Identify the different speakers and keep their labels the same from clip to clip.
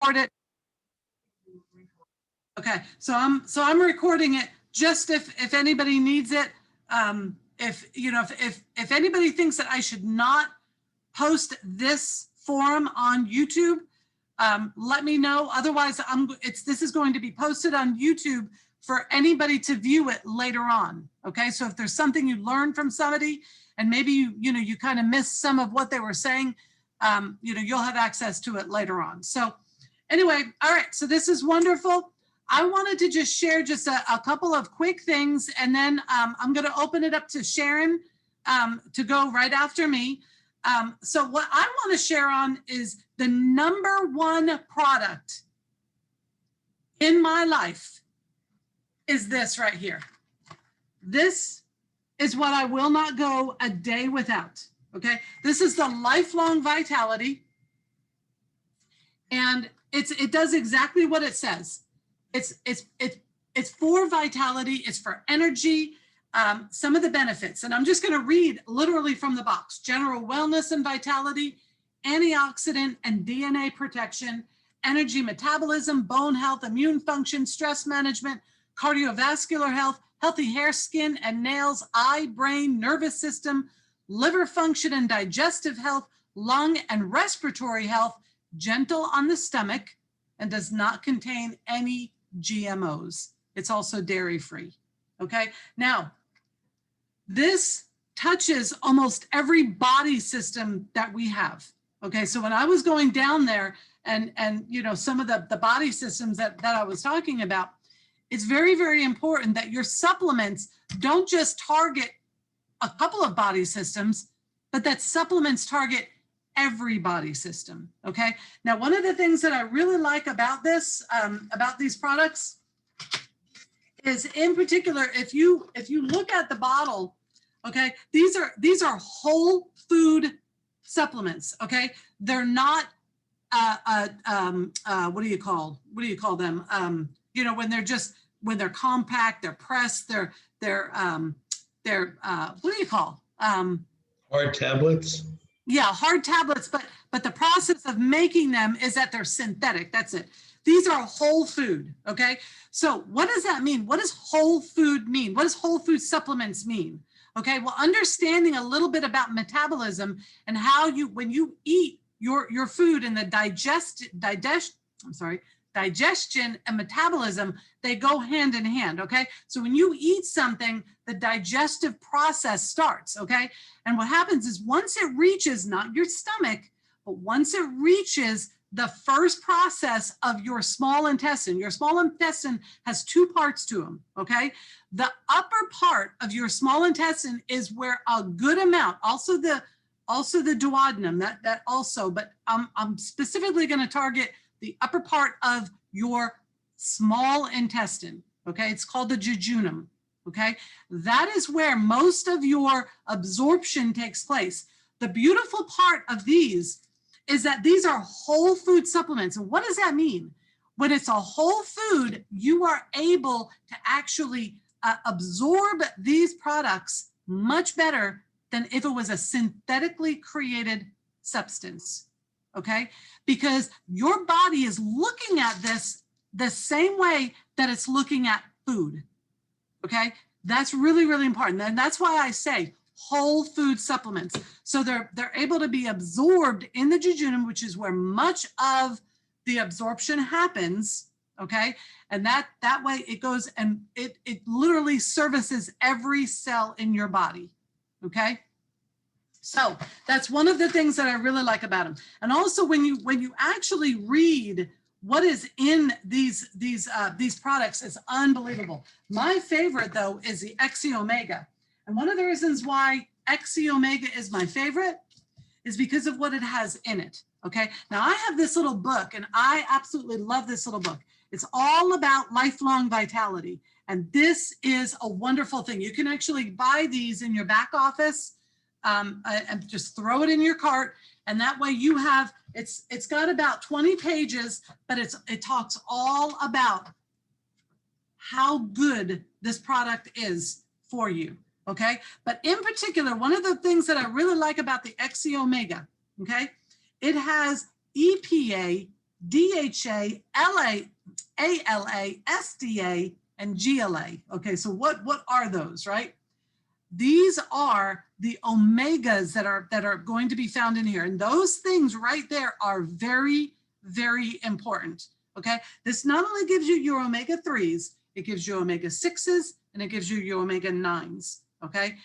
Speaker 1: record it. Okay, so I'm recording it just if anybody needs it. If anybody thinks that I should not post this forum on YouTube, let me know. Otherwise, this is going to be posted on YouTube for anybody to view it later on. Okay, so if there's something you learned from somebody and maybe you kind of missed some of what they were saying, you'll have access to it later on. So anyway, all right, so this is wonderful. I wanted to just share just a couple of quick things, and then I'm going to open it up to Sharon to go right after me. So what I want to share on is the #1 product in my life is this right here. This is what I will not go a day without. Okay, this is the Lifelong Vitality, and it does exactly what it says. It's for vitality. It's for energy. Some of the benefits, and I'm just going to read literally from the box: general wellness and vitality, antioxidant and DNA protection, energy metabolism, bone health, immune function, stress management, cardiovascular health, healthy hair, skin and nails, eye, brain, nervous system, liver function and digestive health, lung and respiratory health, gentle on the stomach, and does not contain any GMOs. It's also dairy free. Okay, now this touches almost every body system that we have. Okay, so when I was going down there and some of the body systems that I was talking about, it's very, very important that your supplements don't just target a couple of body systems, but that supplements target every body system. Okay, now one of the things that I really like about this, about these products, is in particular, if you look at the bottle, okay, these are whole food supplements. Okay, they're not what do you call them? When they're compact, they're pressed, they're what do you call?
Speaker 2: Hard tablets.
Speaker 1: Yeah, hard tablets, but the process of making them is that they're synthetic. That's it. These are whole food, okay? So what does that mean? What does whole food mean? What does whole food supplements mean? Okay, well, understanding a little bit about metabolism and how when you eat your food and the digestion and metabolism, they go hand in hand, okay? So when you eat something, the digestive process starts, okay? And what happens is once it reaches, not your stomach, but once it reaches the first process of your small intestine has 2 parts to them, okay? The upper part of your small intestine is where a good amount, also the duodenum, that also, but I'm specifically going to target the upper part of your small intestine, okay? It's called the jejunum, okay? That is where most of your absorption takes place. The beautiful part of these is that these are whole food supplements. And what does that mean? When it's a whole food, you are able to actually absorb these products much better than if it was a synthetically created substance, okay? Because your body is looking at this the same way that it's looking at food, okay? That's really, really important. And that's why I say whole food supplements. So they're able to be absorbed in the jejunum, which is where much of the absorption happens, okay? And that way it goes and it literally services every cell in your body, okay? So that's one of the things that I really like about them. And also when you actually read what is in these products, is unbelievable. My favorite though is the XE Omega. And one of the reasons why XE Omega is my favorite is because of what it has in it, okay? Now I have this little book and I absolutely love this little book. It's all about lifelong vitality. And this is a wonderful thing. You can actually buy these in your back office and just throw it in your cart. And that way you have, it's got about 20 pages, but it talks all about how good this product is for you. Okay, but in particular, one of the things that I really like about the XE Omega, okay, it has EPA, DHA, LA, ALA, SDA, and GLA. Okay, so what are those, right? These are the omegas that are going to be found in here. And those things right there are very, very important. Okay, this not only gives you your omega-3s, it gives you omega-6s, and it gives you your omega-9s. Okay,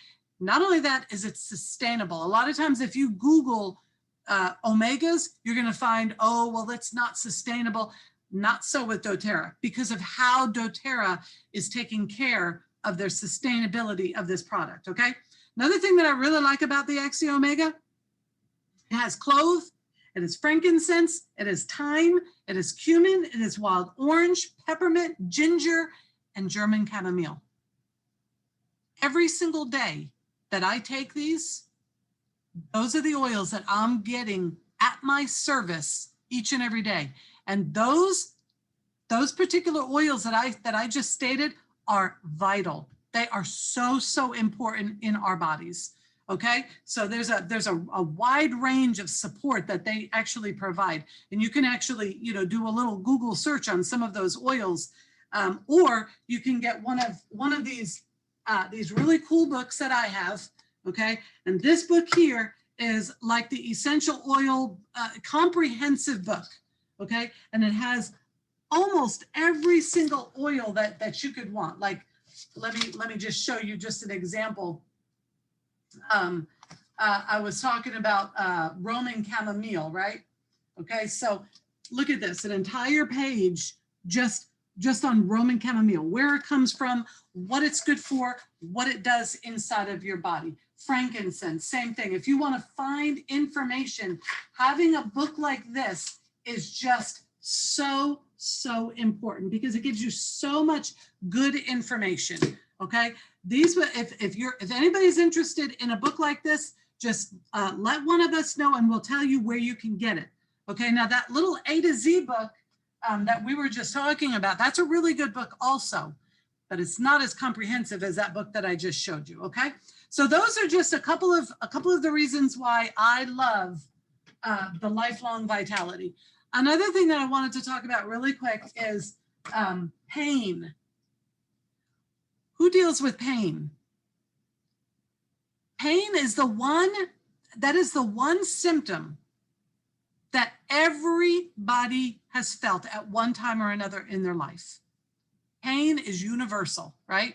Speaker 1: not only that, is it sustainable. A lot of times if you Google omegas, you're going to find, oh, well, that's not sustainable. Not so with doTERRA, because of how doTERRA is taking care of their sustainability of this product. Okay, another thing that I really like about the Axio Omega, it has clove, it is frankincense, it is thyme, it is cumin, it is wild orange, peppermint, ginger, and German chamomile. Every single day that I take these, those are the oils that I'm getting at my service each and every day. And those particular oils that I just stated are vital. They are so important in our bodies. Okay, so there's a wide range of support that they actually provide, and you can actually, you know, do a little Google search on some of those oils, or you can get one of these really cool books that I have. Okay, and this book here is like the essential oil comprehensive book. Okay, and it has almost every single oil that you could want. Like, let me just show you just an example. I was talking about Roman chamomile, right? Okay, so look at this, an entire page just on Roman chamomile, where it comes from, what it's good for, what it does inside of your body. Frankincense, same thing. If you want to find information, having a book like this is just so important, because it gives you so much good information. Okay, these, if anybody's interested in a book like this, just let one of us know and we'll tell you where you can get it. Okay, now that little A to Z book that we were just talking about, that's a really good book also, but it's not as comprehensive as that book that I just showed you. Okay, so those are just a couple of the reasons why I love the Lifelong Vitality. Another thing that I wanted to talk about really quick is pain. Who deals with pain? Pain is the one symptom that everybody has felt at one time or another in their life. Pain is universal, right?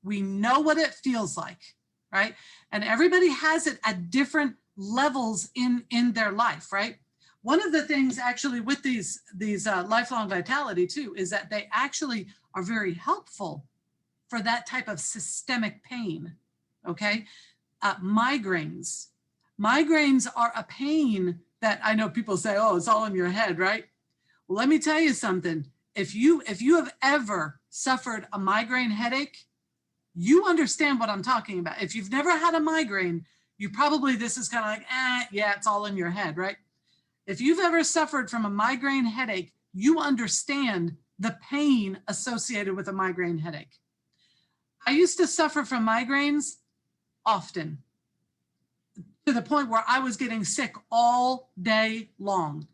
Speaker 1: We know what it feels like, right? And everybody has it at different levels in their life, right? One of the things actually with these Lifelong Vitality too, is that they actually are very helpful for that type of systemic pain, okay? Migraines. Migraines are a pain that I know people say, oh, it's all in your head, right? Well, let me tell you something. If you have ever suffered a migraine headache, you understand what I'm talking about. If you've never had a migraine, you probably, this is kind of like, yeah, it's all in your head, right? If you've ever suffered from a migraine headache, you understand the pain associated with a migraine headache. I used to suffer from migraines often, to the point where I was getting sick all day long.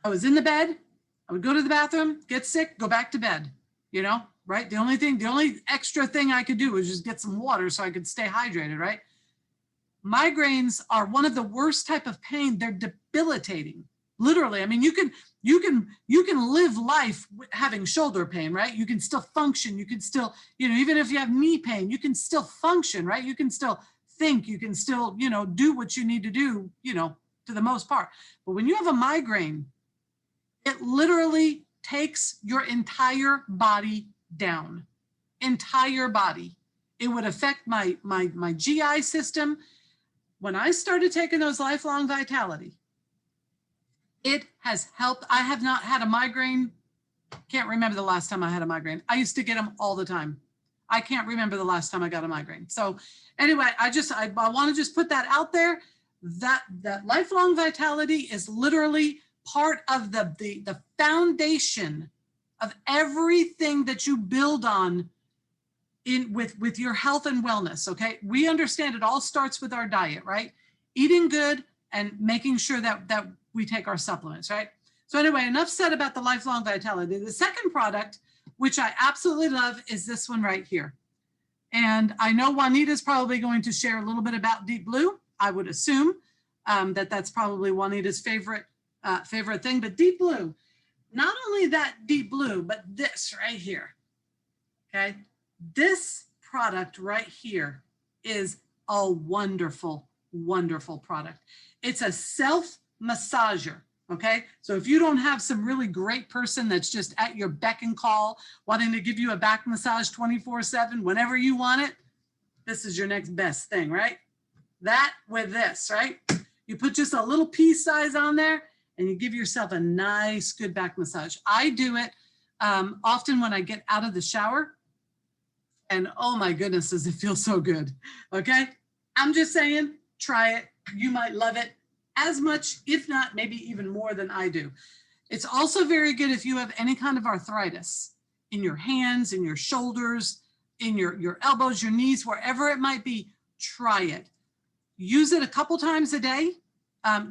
Speaker 1: I was in the bed, I would go to the bathroom, get sick, go back to bed, you know, right? The only extra thing I could do was just get some water so I could stay hydrated, right? Migraines are one of the worst type of pain. They're debilitating, literally. I mean, you can live life having shoulder pain, right? You can still function. You can still, you know, even if you have knee pain, you can still function, right? You can still think, you can still, you know, do what you need to do, you know, to the most part. But when you have a migraine, it literally takes your entire body down, entire body. It would affect my GI system. When I started taking those Lifelong Vitality, it has helped. I have not had a migraine. Can't remember the last time I had a migraine. I used to get them all the time. I can't remember the last time I got a migraine. So anyway, I want to just put that out there. That Lifelong Vitality is literally part of the foundation of everything that you build on with your health and wellness. Okay, we understand it all starts with our diet, right? Eating good and making sure that we take our supplements, right? So anyway, enough said about the lifelong vitality. The second product, which I absolutely love, is this one right here. And I know Juanita's probably going to share a little bit about Deep Blue. I would assume that that's probably Juanita's favorite thing. But Deep Blue, not only that Deep Blue, but this right here. Okay, this product right here is a wonderful, wonderful product. It's a self massager. Okay, so if you don't have some really great person that's just at your beck and call, wanting to give you a back massage 24/7, whenever you want it, this is your next best thing, right? That with this, right? You put just a little pea size on there and you give yourself a nice, good back massage. I do it often when I get out of the shower, and oh my goodness, does it feel so good, okay? I'm just saying, try it. You might love it as much, if not, maybe even more than I do. It's also very good if you have any kind of arthritis in your hands, in your shoulders, in your elbows, your knees, wherever it might be, try it. Use it a couple times a day.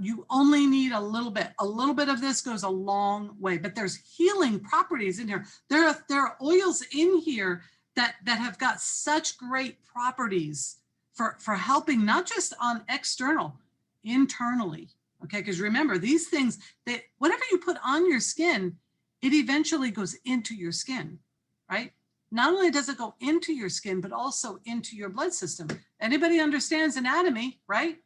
Speaker 1: You only need a little bit. A little bit of this goes a long way, but there's healing properties in here. There are oils in here that have got such great properties for helping, not just on external, internally, okay? Because remember, these things, that whatever you put on your skin, it eventually goes into your skin, right? Not only does it go into your skin, but also into your blood system. Anybody understands anatomy, right?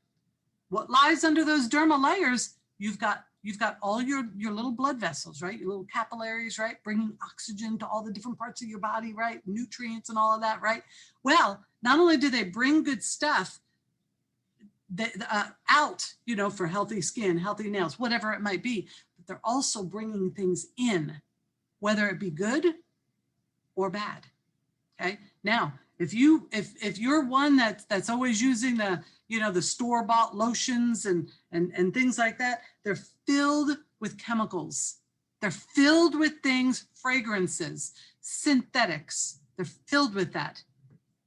Speaker 1: What lies under those dermal layers, you've got all your little blood vessels, right? Your little capillaries, right? Bringing oxygen to all the different parts of your body, right? Nutrients and all of that, right? Well, not only do they bring good stuff out, you know, for healthy skin, healthy nails, whatever it might be, but they're also bringing things in, whether it be good or bad. Okay. Now, if you're one that's always using the store-bought lotions and things like that, they're filled with chemicals. They're filled with things, fragrances, synthetics. They're filled with that.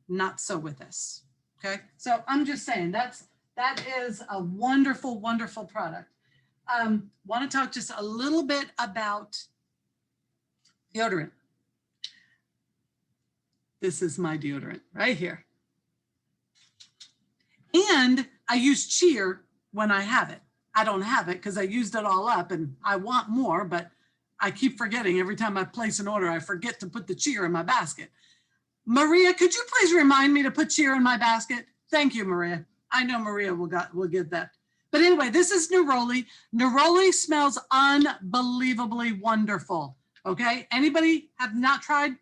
Speaker 1: Not so with this. Okay. So I'm just saying that is a wonderful, wonderful product. Want to talk just a little bit about deodorant. This is my deodorant right here. And I use Cheer when I have it. I don't have it because I used it all up and I want more, but I keep forgetting every time I place an order, I forget to put the Cheer in my basket. Maria, could you please remind me to put Cheer in my basket? Thank you, Maria. I know Maria will get that. But anyway, this is Neroli. Neroli smells unbelievably wonderful. Okay, anybody have not tried?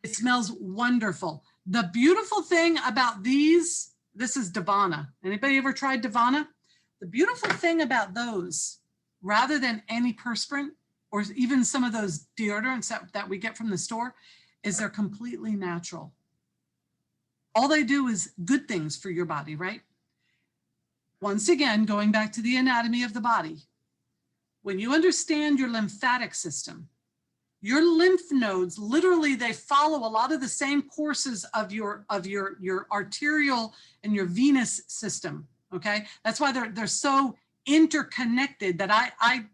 Speaker 1: It smells wonderful. The beautiful thing about these, this is Davana. Anybody ever tried Davana? The beautiful thing about those, rather than antiperspirant or even some of those deodorants that we get from the store, is they're completely natural. All they do is good things for your body, right? Once again, going back to the anatomy of the body, when you understand your lymphatic system, your lymph nodes, literally, they follow a lot of the same courses of your arterial and your venous system, okay? That's why they're so interconnected that I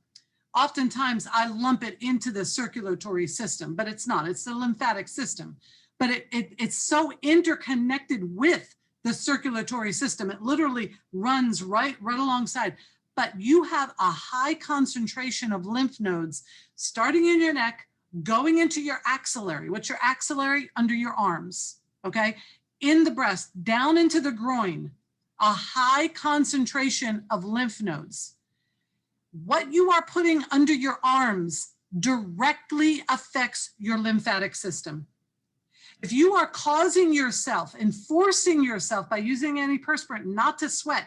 Speaker 1: oftentimes I lump it into the circulatory system, but it's not, it's the lymphatic system. But it's so interconnected with the circulatory system. It literally runs right alongside. But you have a high concentration of lymph nodes starting in your neck, going into your axillary. What's your axillary? Under your arms, okay? In the breast, down into the groin, a high concentration of lymph nodes. What you are putting under your arms directly affects your lymphatic system. If you are causing yourself and forcing yourself by using antiperspirant not to sweat,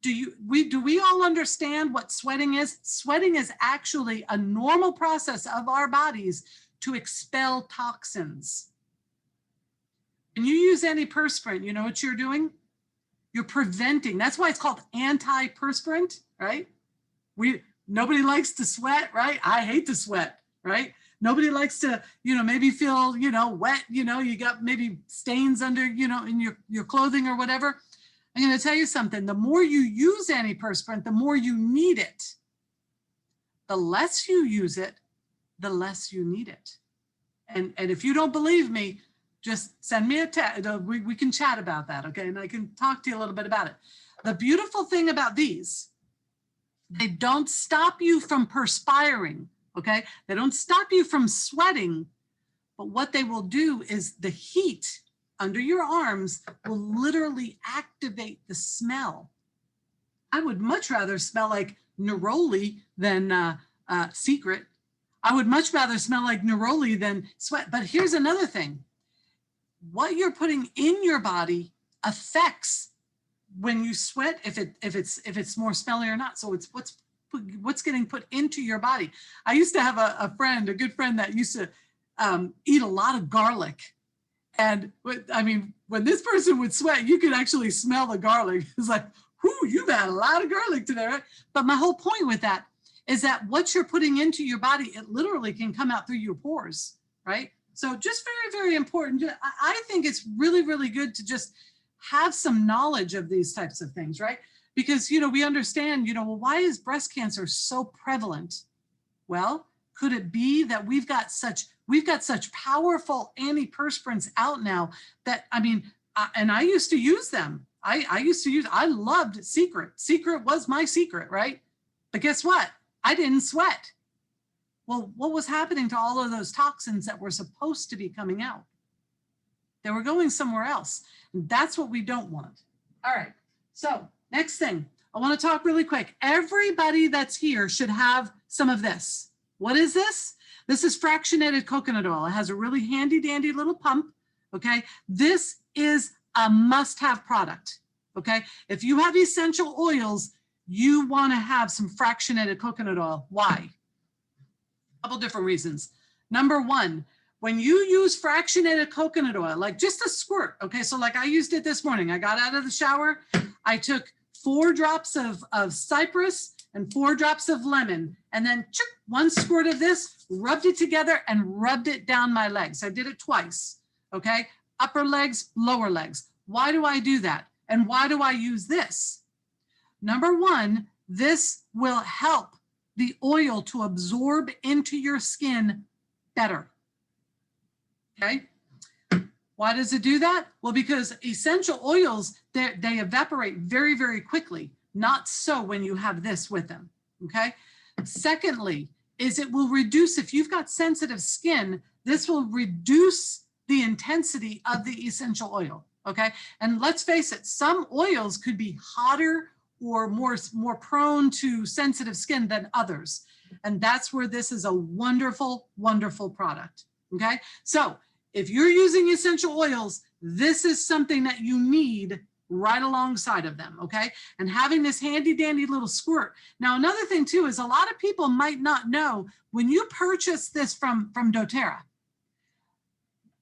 Speaker 1: do we all understand what sweating is? Sweating is actually a normal process of our bodies to expel toxins. When you use antiperspirant, you know what you're doing? You're preventing. That's why it's called antiperspirant, right? Nobody likes to sweat, right? I hate to sweat, right? Nobody likes to, maybe feel, wet, you got maybe stains under, in your clothing or whatever. I'm going to tell you something. The more you use antiperspirant, the more you need it. the less you use it, the less you need it. And if you don't believe me, just send me a text. We can chat about that, okay? And I can talk to you a little bit about it. The beautiful thing about these, they don't stop you from perspiring, okay? They don't stop you from sweating, but what they will do is the heat under your arms will literally activate the smell. I would much rather smell like neroli than Secret. I would much rather smell like neroli than sweat. But here's another thing. What you're putting in your body affects when you sweat, if it's more smelly or not. So it's what's getting put into your body. I used to have a good friend that used to eat a lot of garlic. And I mean, when this person would sweat, you could actually smell the garlic. It's like, whoo, you've had a lot of garlic today, right? But my whole point with that is that what you're putting into your body, it literally can come out through your pores, right? So just very, very important. I think it's really, really good to just have some knowledge of these types of things, right? Because, we understand, well, why is breast cancer so prevalent? Well, could it be that we've got such powerful antiperspirants out now that, I mean, and I used to use them. I loved Secret. Secret was my secret, right? But guess what? I didn't sweat. Well, what was happening to all of those toxins that were supposed to be coming out? They were going somewhere else. And that's what we don't want. All right. So next thing, I want to talk really quick. Everybody that's here should have some of this. What is this? This is fractionated coconut oil. It has a really handy dandy little pump. Okay. This is a must-have product. Okay. If you have essential oils, you want to have some fractionated coconut oil. Why? A couple different reasons. Number one, when you use fractionated coconut oil, like just a squirt, okay, so like I used it this morning. I got out of the shower. I took 4 drops of cypress and 4 drops of lemon, and then 1 squirt of this, rubbed it together and rubbed it down my legs. I did it twice, okay? Upper legs, lower legs. Why do I do that? And why do I use this? Number one, this will help the oil to absorb into your skin better. Okay. Why does it do that? Well, because essential oils, they evaporate very, very quickly. Not so when you have this with them. Okay. Secondly, is it will reduce, if you've got sensitive skin, this will reduce the intensity of the essential oil. Okay. And let's face it, some oils could be hotter or more prone to sensitive skin than others. And that's where this is a wonderful, wonderful product. Okay. So if you're using essential oils, this is something that you need right alongside of them. Okay. And having this handy dandy little squirt. Now, another thing too, is a lot of people might not know when you purchase this from doTERRA,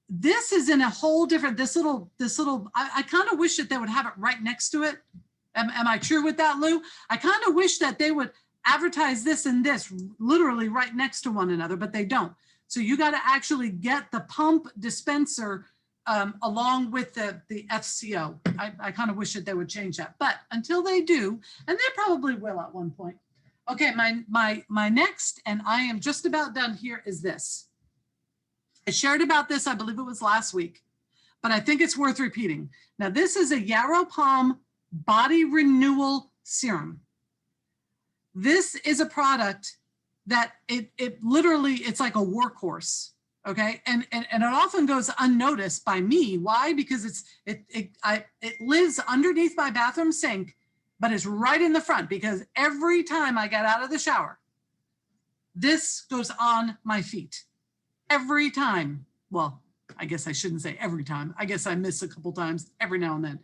Speaker 1: this is in a whole different, this little, I kind of wish that they would have it right next to it. Am I true with that, Lou? I kind of wish that they would advertise this and this literally right next to one another, but they don't. So you got to actually get the pump dispenser along with the FCO. I kind of wish that they would change that, but until they do, and they probably will at one point. Okay, my next, and I am just about done here, is this. I shared about this, I believe it was last week, but I think it's worth repeating. Now, this is a Yarrow Palm Body Renewal Serum. This is a product that it literally, it's like a workhorse, okay? And it often goes unnoticed by me. Why? Because it lives underneath my bathroom sink, but it's right in the front, because every time I get out of the shower, this goes on my feet. Every time. Well, I guess I shouldn't say every time. I guess I miss a couple times every now and then.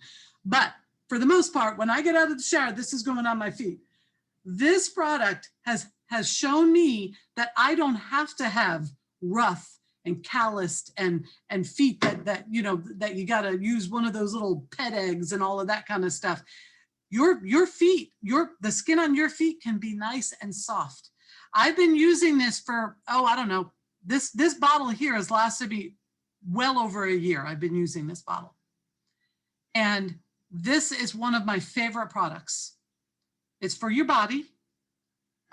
Speaker 1: But for the most part, when I get out of the shower, this is going on my feet. This product has shown me that I don't have to have rough and calloused and feet that you got to use one of those little pet eggs and all of that kind of stuff. Your feet, the skin on your feet can be nice and soft. I've been using this for, I don't know, this bottle here has lasted me well over a year. I've been using this bottle. And this is one of my favorite products. It's for your body.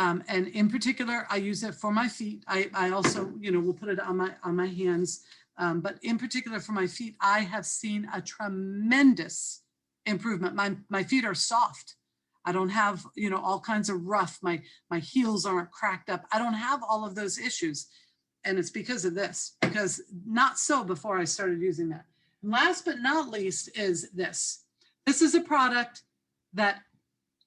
Speaker 1: And in particular, I use it for my feet. I also, will put it on my hands. But in particular for my feet, I have seen a tremendous improvement. My feet are soft. I don't have, all kinds of rough. My heels aren't cracked up. I don't have all of those issues. And it's because of this, because not so before I started using that. And last but not least is this. This is a product that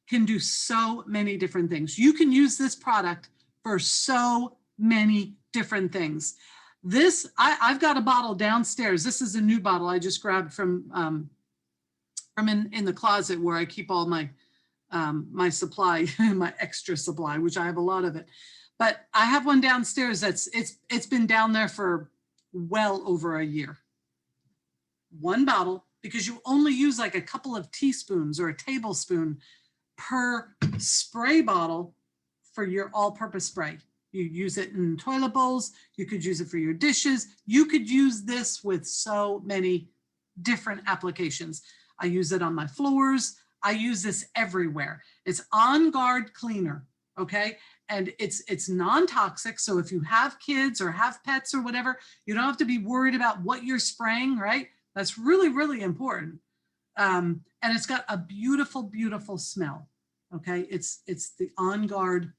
Speaker 1: can do so many different things. You can use this product for so many different things. This, I've got a bottle downstairs. This is a new bottle I just grabbed from in the closet where I keep all my my supply, my extra supply, which I have a lot of it. But I have one downstairs it's been down there for well over a year. One bottle, because you only use like a couple of teaspoons or a tablespoon per spray bottle for your all-purpose spray. You use it in toilet bowls. You could use it for your dishes. You could use this with so many different applications. I use it on my floors. I use this everywhere. It's On Guard Cleaner, okay? And it's non-toxic. So if you have kids or have pets or whatever, you don't have to be worried about what you're spraying, right? That's really, really important. And it's got a beautiful, beautiful smell, okay? It's the On Guard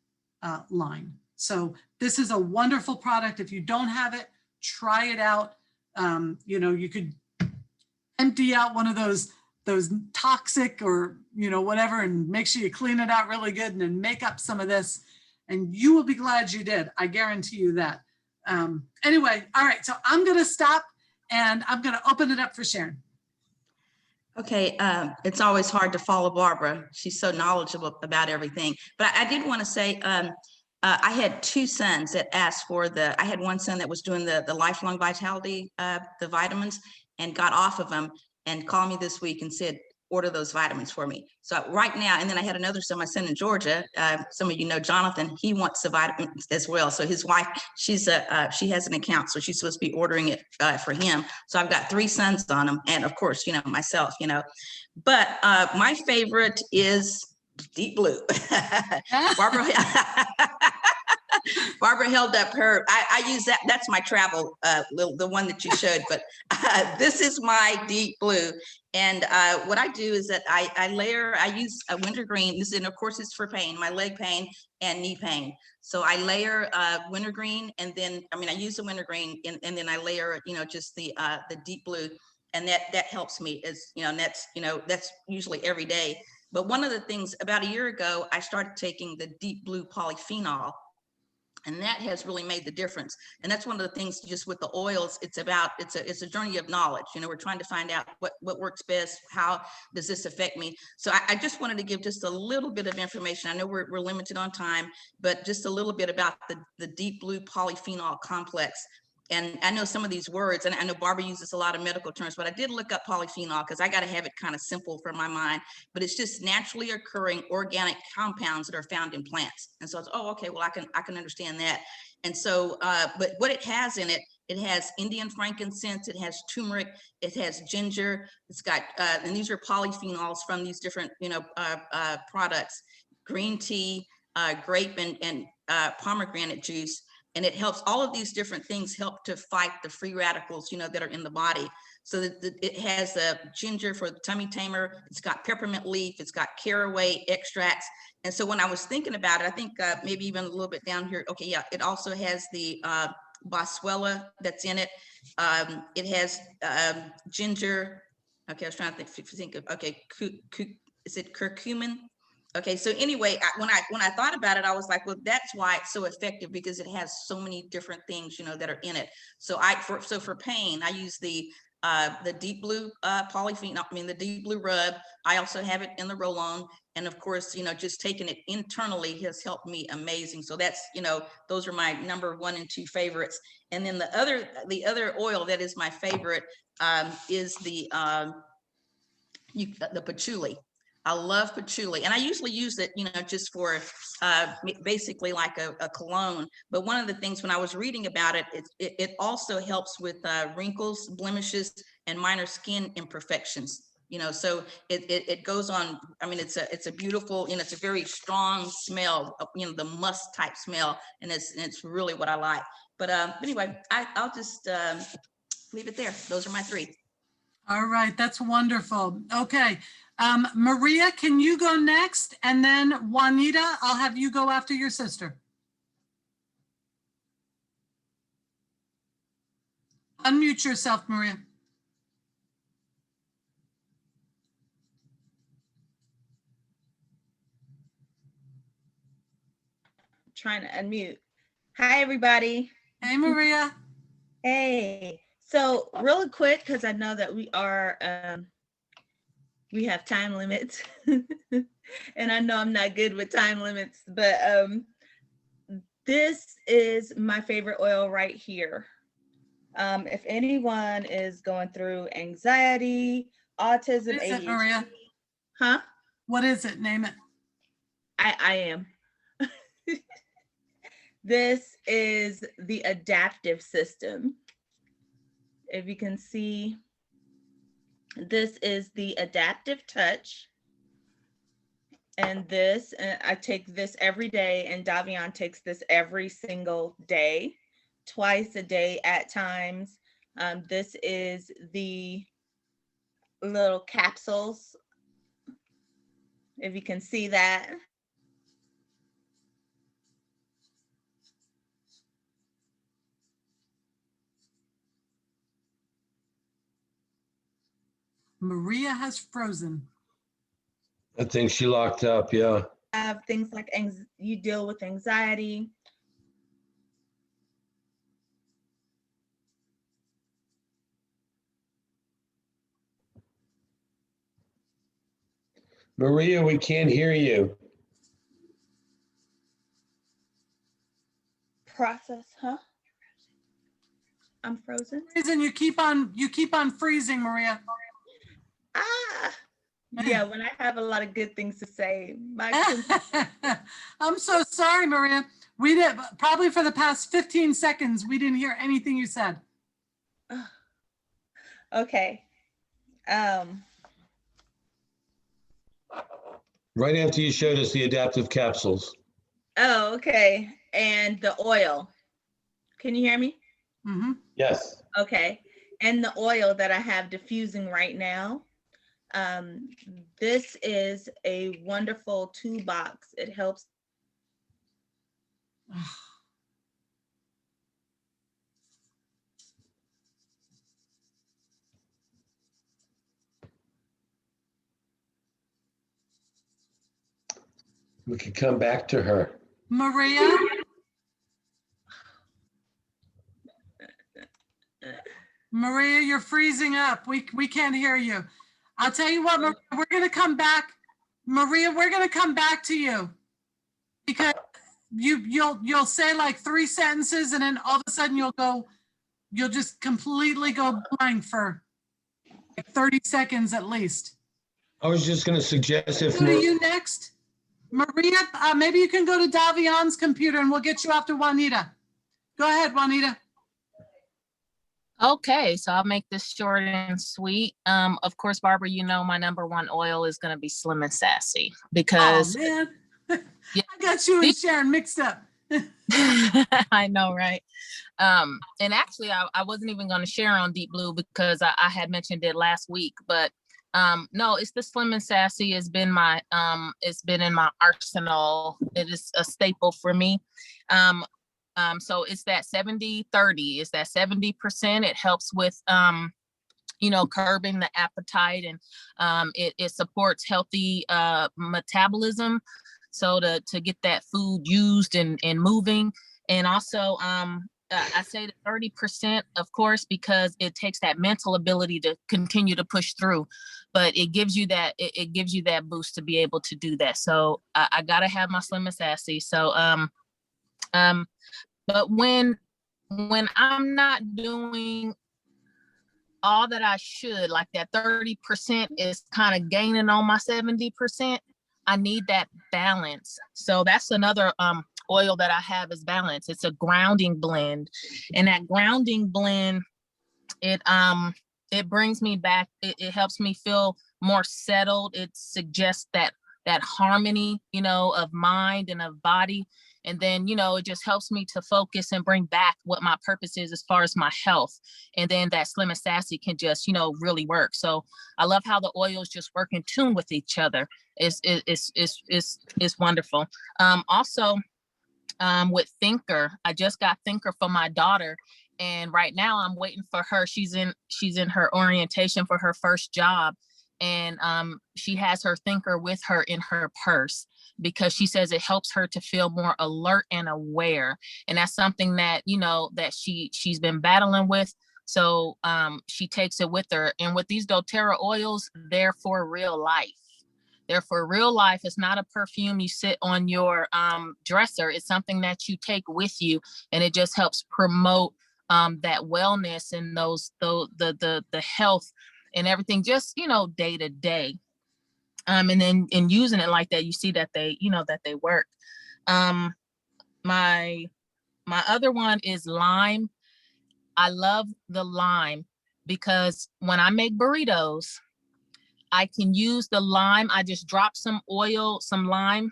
Speaker 1: line. So this is a wonderful product. If you don't have it, try it out. You could empty out one of those toxic or, whatever, and make sure you clean it out really good and then make up some of this, and you will be glad you did. I guarantee you that. Anyway, all right, so I'm going to stop and I'm going to open it up for Sharon.
Speaker 3: Okay, it's always hard to follow Barbara. She's so knowledgeable about everything. But I did want to say, I had two sons that asked for I had one son that was doing the Lifelong Vitality, the vitamins, and got off of them and called me this week and said, order those vitamins for me. So right now, and then I had another son, my son in Georgia, some of you know Jonathan, he wants the vitamins as well. So his wife, she has an account, so she's supposed to be ordering it for him. So I've got three sons on them, and of course, myself, but my favorite is Deep Blue. Barbara, Barbara held up her, I use that, that's my travel, the one that you showed, but this is my Deep Blue. And what I do is that I use a wintergreen, and of course it's for pain, my leg pain and knee pain. So I layer wintergreen, and then, I use the wintergreen, and then I layer, just the Deep Blue, and that helps me, and that's usually every day. But one of the things, about a year ago, I started taking the Deep Blue polyphenol, and that has really made the difference. And that's one of the things, just with the oils, it's a journey of knowledge. We're trying to find out what works best, how does this affect me? So I just wanted to give just a little bit of information. I know we're limited on time, but just a little bit about the Deep Blue polyphenol complex. And I know some of these words, and I know Barbara uses a lot of medical terms, but I did look up polyphenol because I got to have it kind of simple for my mind. But it's just naturally occurring organic compounds that are found in plants. And so it's, oh, okay, well, I can understand that. And so, but what it has in it, it has Indian frankincense, it has turmeric, it has ginger, it's got, and these are polyphenols from these different, products, green tea, grape and pomegranate juice. And it helps, all of these different things help to fight the free radicals, that are in the body. So that it has ginger for the tummy tamer. It's got peppermint leaf. It's got caraway extracts. And so when I was thinking about it, I think maybe even a little bit down here. Okay, yeah, it also has the boswellia that's in it. It has ginger. Okay, I was trying to think of, okay, is it curcumin? Okay, so anyway, when I thought about it, I was like, well, that's why it's so effective, because it has so many different things, that are in it. So for pain, I use the Deep Blue polyphenol, the Deep Blue rub. I also have it in the roll-on, and of course, just taking it internally has helped me amazing. So that's, those are my number 1 and 2 favorites. And then the other oil that is my favorite is the patchouli. I love patchouli, and I usually use it, just for basically like a cologne. But one of the things when I was reading about it, it also helps with wrinkles, blemishes, and minor skin imperfections. you know, so it goes on. I mean, it's a beautiful, you know, it's a very strong smell, you know, the musk type smell, and it's really what I like. But anyway, I'll just leave it there. Those are my three.
Speaker 1: All right, that's wonderful. Okay. Maria, can you go next? And then Juanita, I'll have you go after your sister. Unmute yourself, Maria.
Speaker 4: Trying to unmute. Hi, everybody.
Speaker 1: Hey, Maria.
Speaker 4: Hey. So really quick, because I know that we have time limits, and I know I'm not good with time limits, but this is my favorite oil right here. If anyone is going through anxiety, autism,
Speaker 1: What is it,
Speaker 4: ADHD,
Speaker 1: Maria?
Speaker 4: huh?
Speaker 1: What is it? Name it.
Speaker 4: I am. This is the adaptive system. If you can see, this is the adaptive touch. And this, I take this every day, and Davion takes this every single day, twice a day at times. This is the little capsules, if you can see that.
Speaker 1: Maria has frozen.
Speaker 2: I think she locked up, yeah.
Speaker 4: Have things like you deal with anxiety.
Speaker 2: Maria, we can't hear you.
Speaker 4: Process, huh? I'm frozen.
Speaker 1: Reason you keep on freezing, Maria.
Speaker 4: Ah, yeah, when I have a lot of good things to say.
Speaker 1: I'm so sorry, Maria. We did probably for the past 15 seconds. We didn't hear anything you said.
Speaker 4: Okay.
Speaker 2: Right after you showed us the adaptive capsules.
Speaker 4: Oh, okay. And the oil. Can you hear me?
Speaker 1: Mm-hmm.
Speaker 2: Yes.
Speaker 4: Okay. And the oil that I have diffusing right now. This is a wonderful toolbox. It helps.
Speaker 2: We could come back to her.
Speaker 1: Maria. Maria, you're freezing up. We can't hear you. I'll tell you what, Maria, we're going to come back. Maria, we're going to come back to you because you'll say like 3 sentences and then all of a sudden you'll just completely go blank for like 30 seconds at least.
Speaker 2: I was just going to suggest if
Speaker 1: Go to you next. Maria, maybe you can go to Davion's computer and we'll get you after Juanita. Go ahead, Juanita.
Speaker 5: Okay, so I'll make this short and sweet. Of course, Barbara, you know my #1 oil is going to be Slim and Sassy because
Speaker 1: Oh man,
Speaker 5: Yeah.
Speaker 1: I got you and Sharon mixed up.
Speaker 5: I know, right? And actually, I wasn't even going to share on Deep Blue because I had mentioned it last week, but no, it's the Slim and Sassy. It's been in my arsenal. It is a staple for me. So it's that 70-30. It's that 70%. It helps with curbing the appetite, and it supports healthy metabolism. So to get that food used and moving, and also I say the 30%, of course, because it takes that mental ability to continue to push through, but it gives you that it gives you that boost to be able to do that. So I gotta have my Slim and Sassy. So but when I'm not doing all that I should, like that 30% is kind of gaining on my 70%, I need that balance. So that's another oil that I have is Balance. It's a grounding blend. And that grounding blend, it brings me back, it helps me feel more settled. It suggests that harmony, you know, of mind and of body. And then, you know, it just helps me to focus and bring back what my purpose is as far as my health. And then that Slim and Sassy can just, you know, really work. So I love how the oils just work in tune with each other. It's wonderful. Also, with Thinker, I just got Thinker for my daughter. And right now I'm waiting for her. She's in her orientation for her first job. And she has her Thinker with her in her purse because she says it helps her to feel more alert and aware. And that's something that, you know, that she's been battling with. So she takes it with her. And with these doTERRA oils, they're for real life. They're for real life. It's not a perfume you sit on your dresser. It's something that you take with you, and it just helps promote that wellness and the health and everything, just, you know, day to day. And then in using it like that, you see that they, you know, that they work. My other one is lime. I love the lime because when I make burritos, I can use the lime. I just drop some lime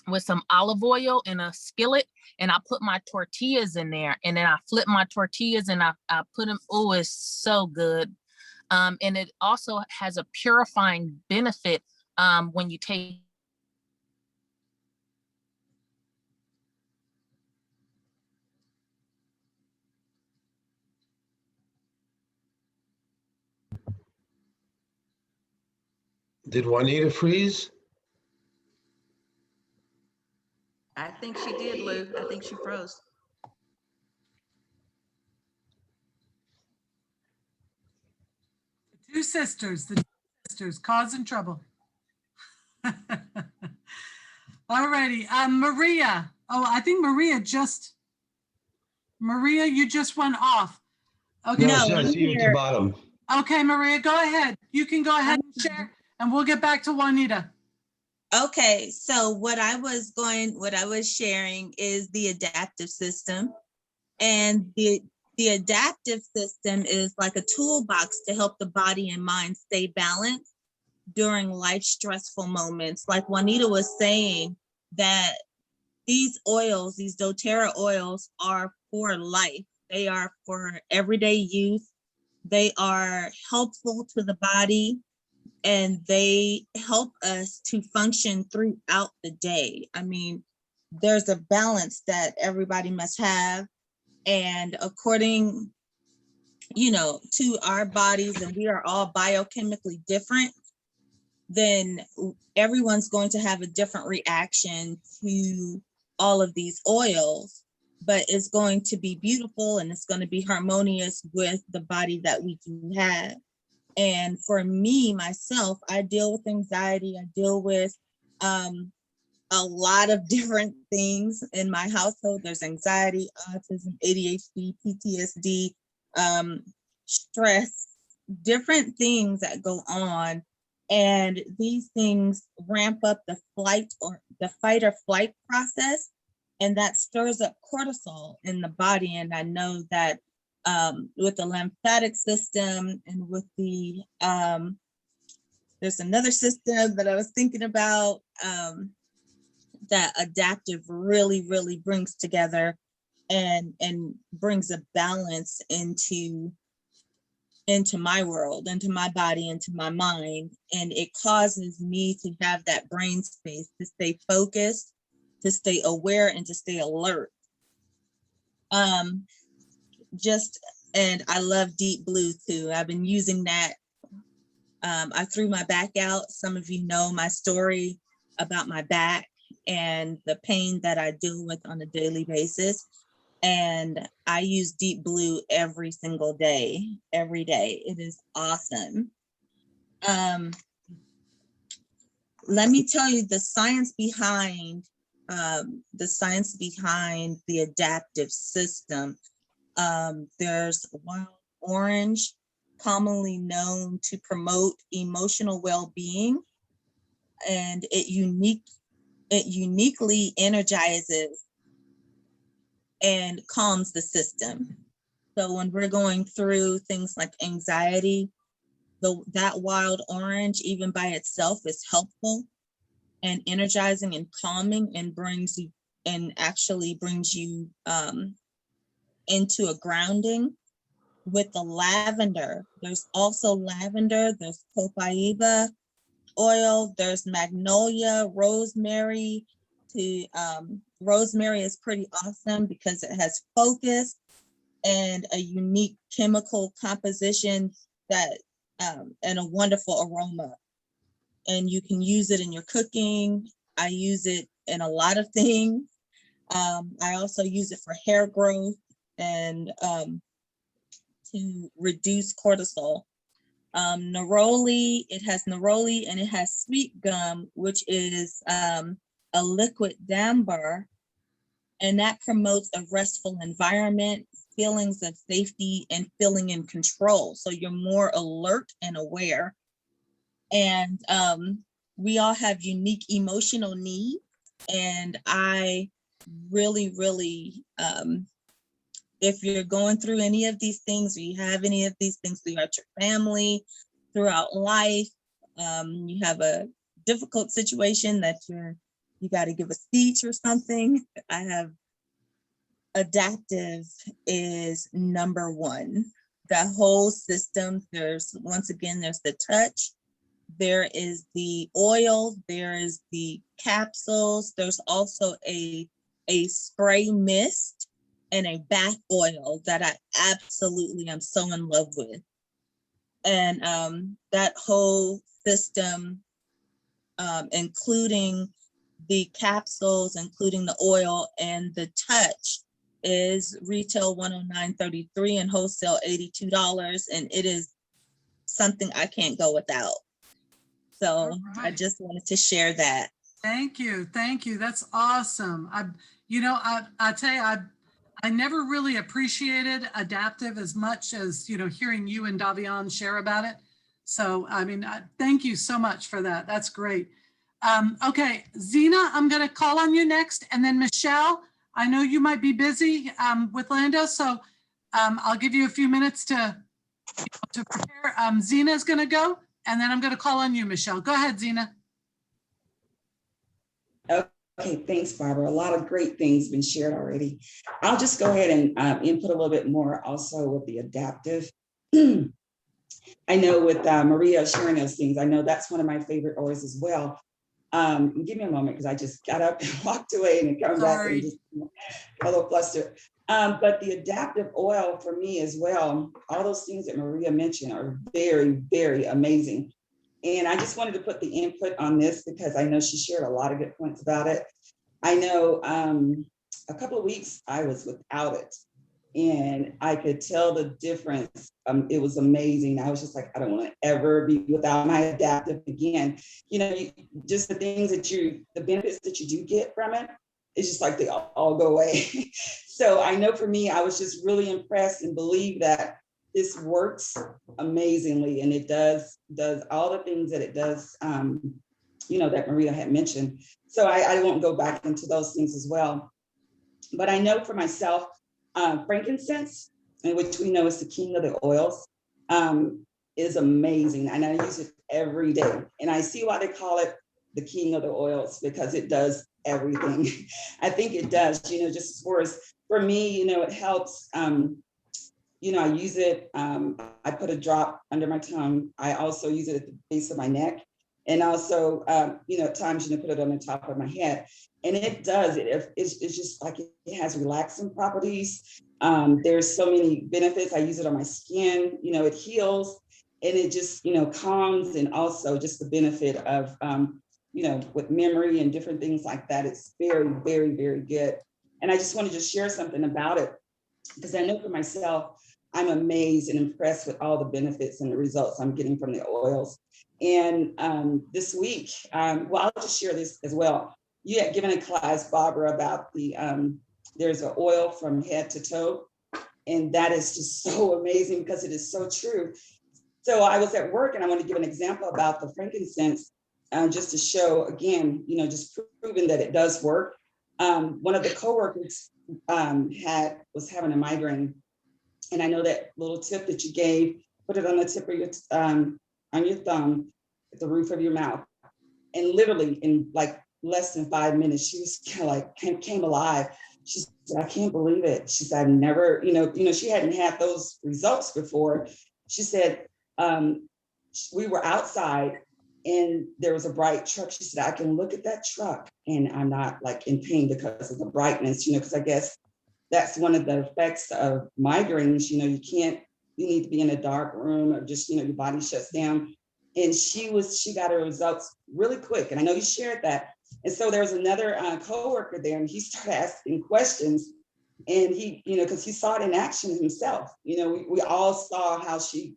Speaker 5: with some olive oil in a skillet, and I put my tortillas in there, and then I flip my tortillas and I put them. Oh, it's so good. And it also has a purifying benefit when you take.
Speaker 2: Did Juanita freeze?
Speaker 3: I think she did, Lou. I think she froze.
Speaker 1: The two sisters causing trouble. All righty, Maria. Oh, I think Maria, you just went off. Okay.
Speaker 2: No,
Speaker 4: No,
Speaker 2: I see you at the
Speaker 4: here.
Speaker 2: bottom.
Speaker 1: Okay, Maria, go ahead. You can go ahead and share, and we'll get back to Juanita.
Speaker 6: Okay, so what I was sharing is the adaptive system. And the adaptive system is like a toolbox to help the body and mind stay balanced during life stressful moments. Like Juanita was saying, that these oils, these doTERRA oils, are for life. They are for everyday use. They are helpful to the body, and they help us to function throughout the day. I mean, there's a balance that everybody must have. And according, you know, to our bodies, and we are all biochemically different, then everyone's going to have a different reaction to all of these oils, but it's going to be beautiful and it's going to be harmonious with the body that we do have. And for me, myself, I deal with anxiety. I deal with a lot of different things in my household. There's anxiety, autism, ADHD, PTSD, stress, different things that go on. And these things ramp up the fight or flight process. And that stirs up cortisol in the body. And I know that with the lymphatic system and with the, there's another system that I was thinking about, that adaptive really, really brings together and brings a balance into my world, into my body, into my mind. And it causes me to have that brain space to stay focused, to stay aware, and to stay alert. And I love Deep Blue too. I've been using that. I threw my back out. Some of you know my story about my back and the pain that I deal with on a daily basis. And I use Deep Blue every single day, every day. It is awesome. Let me tell you the science behind the adaptive system. There's wild orange, commonly known to promote emotional well-being, and it uniquely energizes and calms the system. So when we're going through things like anxiety, that wild orange, even by itself, is helpful and energizing and calming, and actually brings you into a grounding. With the lavender, there's also lavender, there's copaiba oil, there's magnolia, rosemary. Rosemary is pretty awesome because it has focus and a unique chemical composition that and a wonderful aroma. And you can use it in your cooking. I use it in a lot of things. I also use it for hair growth and to reduce cortisol. Neroli, it has neroli and it has sweet gum, which is a liquid damper, and that promotes a restful environment, feelings of safety, and feeling in control. So you're more alert and aware. And we all have unique emotional needs. And I really, if you're going through any of these things, or you have any of these things throughout your family, throughout life, you have a difficult situation that you got to give a speech or something, I have adaptive is number one. That whole system, there's the touch, there is the oil, there is the capsules, there's also a spray mist and a bath oil that I absolutely am so in love with. And that whole system, including the capsules, including the oil and the touch, is retail $109.33 and wholesale $82. And it is something I can't go without. So I just wanted to share that.
Speaker 1: Thank you. That's awesome. I tell you, I never really appreciated adaptive as much as, hearing you and Davion share about it. So, thank you so much for that. That's great. Okay, Zena, I'm going to call on you next. And then Michelle, I know you might be busy with Lando, so I'll give you a few minutes to prepare. Zena's going to go, and then I'm going to call on you, Michelle. Go ahead, Zena.
Speaker 7: Okay, thanks, Barbara. A lot of great things been shared already. I'll just go ahead and input a little bit more also with the adaptive. I know with Maria sharing those things, I know that's one of my favorite oils as well. Give me a moment because I just got up and walked away and come back and just a little flustered. But the adaptive oil for me as well, all those things that Maria mentioned are very, very amazing. And I just wanted to put the input on this because I know she shared a lot of good points about it. I know a couple of weeks I was without it and I could tell the difference. It was amazing. I was just like, I don't want to ever be without my adaptive again. Just the things the benefits that you do get from it, it's just like they all go away. So I know for me, I was just really impressed and believe that this works amazingly, and it does all the things that it does, that Maria had mentioned. So I won't go back into those things as well. But I know for myself, frankincense, which we know is the king of the oils, is amazing. And I use it every day. And I see why they call it the king of the oils, because it does everything. I think it does, just as far as for me, it helps. I use it, I put a drop under my tongue. I also use it at the base of my neck. And also, at times, put it on the top of my head. And it does, it's just like it has relaxing properties. There's so many benefits. I use it on my skin, it heals and it just, calms. And also just the benefit of, with memory and different things like that. It's very, very, very good. And I just wanted to share something about it because I know for myself, I'm amazed and impressed with all the benefits and the results I'm getting from the oils. And this week, I'll just share this as well. You had given a class, Barbara, about there's an oil from head to toe. And that is just so amazing because it is so true. So I was at work and I want to give an example about the frankincense, just to show again, just proving that it does work. One of the coworkers was having a migraine. And I know that little tip that you gave, put it on the tip of your on your thumb at the roof of your mouth. And literally in like less than 5 minutes, she was kind of like came alive. She said, I can't believe it. She said, I've never, she hadn't had those results before. She said, we were outside and there was a bright truck. She said, I can look at that truck and I'm not like in pain because of the brightness, because I guess that's one of the effects of migraines. You need to be in a dark room or just, your body shuts down. And she got her results really quick. And I know you shared that. And so there was another coworker there and he started asking questions and he, because he saw it in action himself. We all saw how she,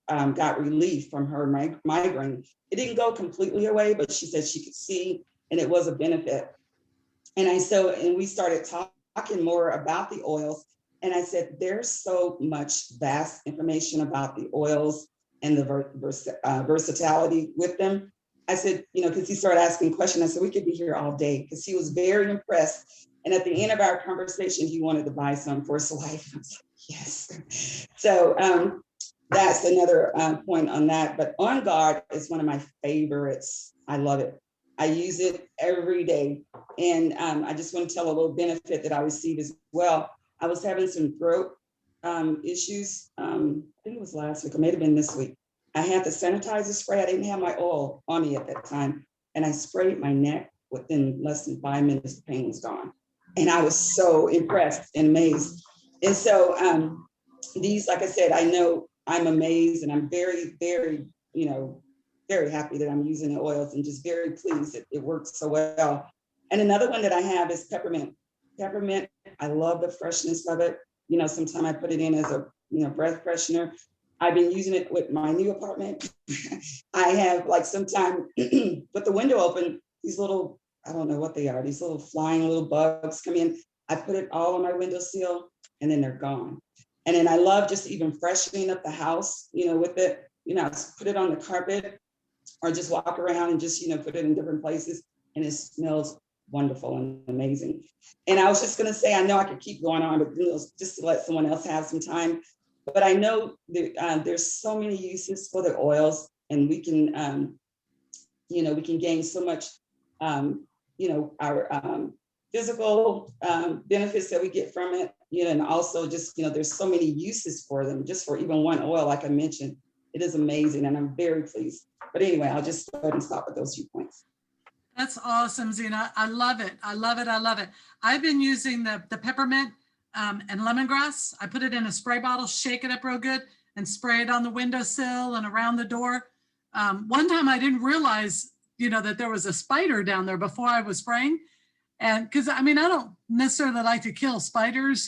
Speaker 7: got relief from her migraine. It didn't go completely away, but she said she could see and it was a benefit. And we started talking more about the oils. And I said, there's so much vast information about the oils and the versatility with them. I said, because he started asking questions, I said, we could be here all day because he was very impressed. And at the end of our conversation, he wanted to buy some for his wife. I was like, yes. So that's another point on that. But On Guard is one of my favorites. I love it. I use it every day. And I just want to tell a little benefit that I received as well. I was having some throat issues. I think it was last week, or maybe been this week. I had the sanitizer spray. I didn't have my oil on me at that time. And I sprayed my neck. Within less than 5 minutes, the pain was gone. And I was so impressed and amazed. And so these, like I said, I know I'm amazed and I'm very, very, very happy that I'm using the oils and just very pleased that it works so well. And another one that I have is peppermint. Peppermint, I love the freshness of it. Sometimes I put it in as a, breath freshener. I've been using it with my new apartment. I have like sometime with the window open, these little, I don't know what they are, these little flying little bugs come in. I put it all on my windowsill and then they're gone. And then I love just even freshening up the house, with it, I put it on the carpet or just walk around and just, put it in different places and it smells wonderful and amazing. And I was just going to say, I know I could keep going on, but just to let someone else have some time. But I know that, there's so many uses for the oils, and we can, we can gain so much, our physical benefits that we get from it, and also just, there's so many uses for them, just for even one oil, like I mentioned. It is amazing, and I'm very pleased. But anyway, I'll just go ahead and stop at those few points.
Speaker 1: That's awesome, Zena. I love it. I love it. I love it. I've been using the peppermint and lemongrass. I put it in a spray bottle, shake it up real good, and spray it on the windowsill and around the door. One time I didn't realize, that there was a spider down there before I was spraying. And because, I don't necessarily like to kill spiders,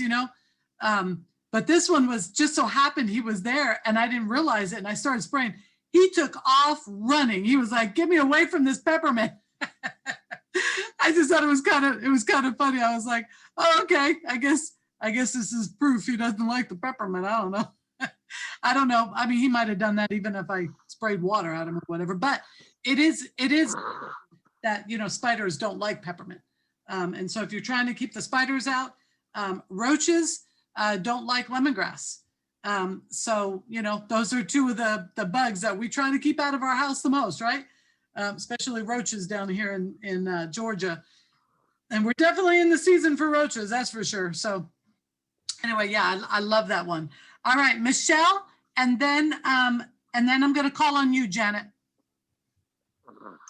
Speaker 1: but this one was just so happened he was there and I didn't realize it. And I started spraying. He took off running. He was like, get me away from this peppermint. I just thought it was kind of funny. I was like, oh, okay, I guess this is proof he doesn't like the peppermint. I don't know. I don't know. He might have done that even if I sprayed water at him or whatever, but it is that, spiders don't like peppermint. And so if you're trying to keep the spiders out, roaches don't like lemongrass. So, those are two of the bugs that we try to keep out of our house the most, right? Especially roaches down here in Georgia. And we're definitely in the season for roaches, that's for sure. So anyway, yeah, I love that one. All right, Michelle, and then I'm going to call on you, Janet.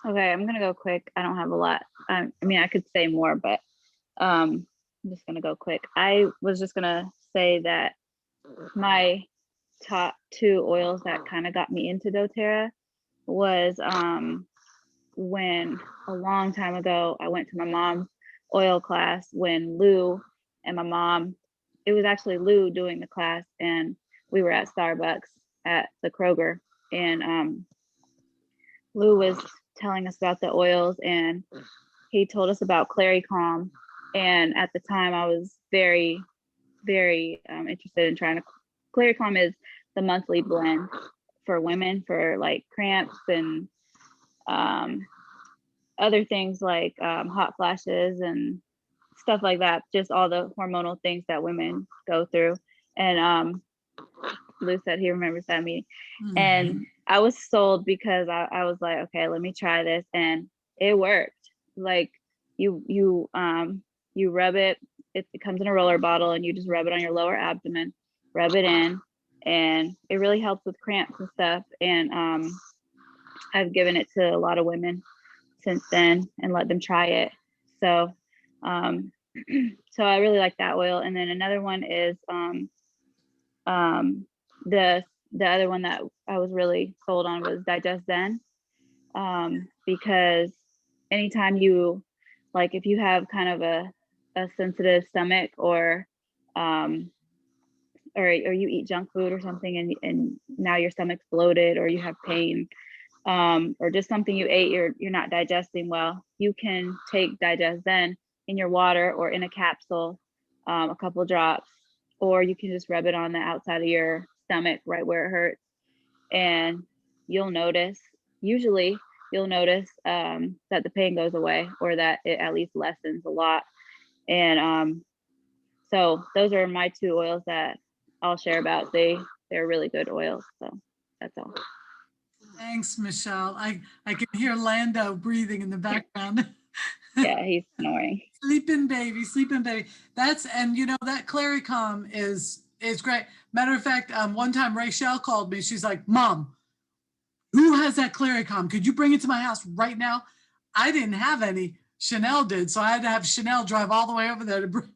Speaker 8: Okay, I'm gonna go quick. I don't have a lot. I could say more, but I'm just gonna go quick. I was just gonna say that my top 2 oils that kind of got me into doTERRA was when a long time ago I went to my mom's oil class when Lou and my mom, it was actually Lou doing the class, and we were at Starbucks at the Kroger, and Lou was telling us about the oils, and he told us about Clary Calm. And at the time I was very, very interested in trying to, Clary Calm is the monthly blend for women for like cramps and other things like hot flashes and stuff like that, just all the hormonal things that women go through. And Lou said he remembers that meeting. And I was sold because I was like, okay, let me try this, and it worked. Like you rub it, it comes in a roller bottle, and you just rub it on your lower abdomen, rub it in, and it really helps with cramps and stuff. And I've given it to a lot of women since then and let them try it. So so I really like that oil. And then another one is the other one that I was really sold on was Digest Zen, because anytime you, like, if you have kind of a sensitive stomach, or you eat junk food or something, and now your stomach's bloated, or you have pain, or just something you ate you're not digesting well, you can take Digest Zen in your water or in a capsule, a couple drops, or you can just rub it on the outside of your stomach right where it hurts, and you'll notice that the pain goes away, or that it at least lessens a lot. And so those are my two oils that I'll share about. They're really good oils. So that's all.
Speaker 1: Thanks, Michelle. I can hear Lando breathing in the background.
Speaker 8: Yeah, he's snoring.
Speaker 1: Sleeping baby, sleeping baby. And you know, that Claricom is great. Matter of fact, one time Rachel called me. She's like, Mom, who has that Claricom? Could you bring it to my house right now? I didn't have any. Chanel did. So I had to have Chanel drive all the way over there to bring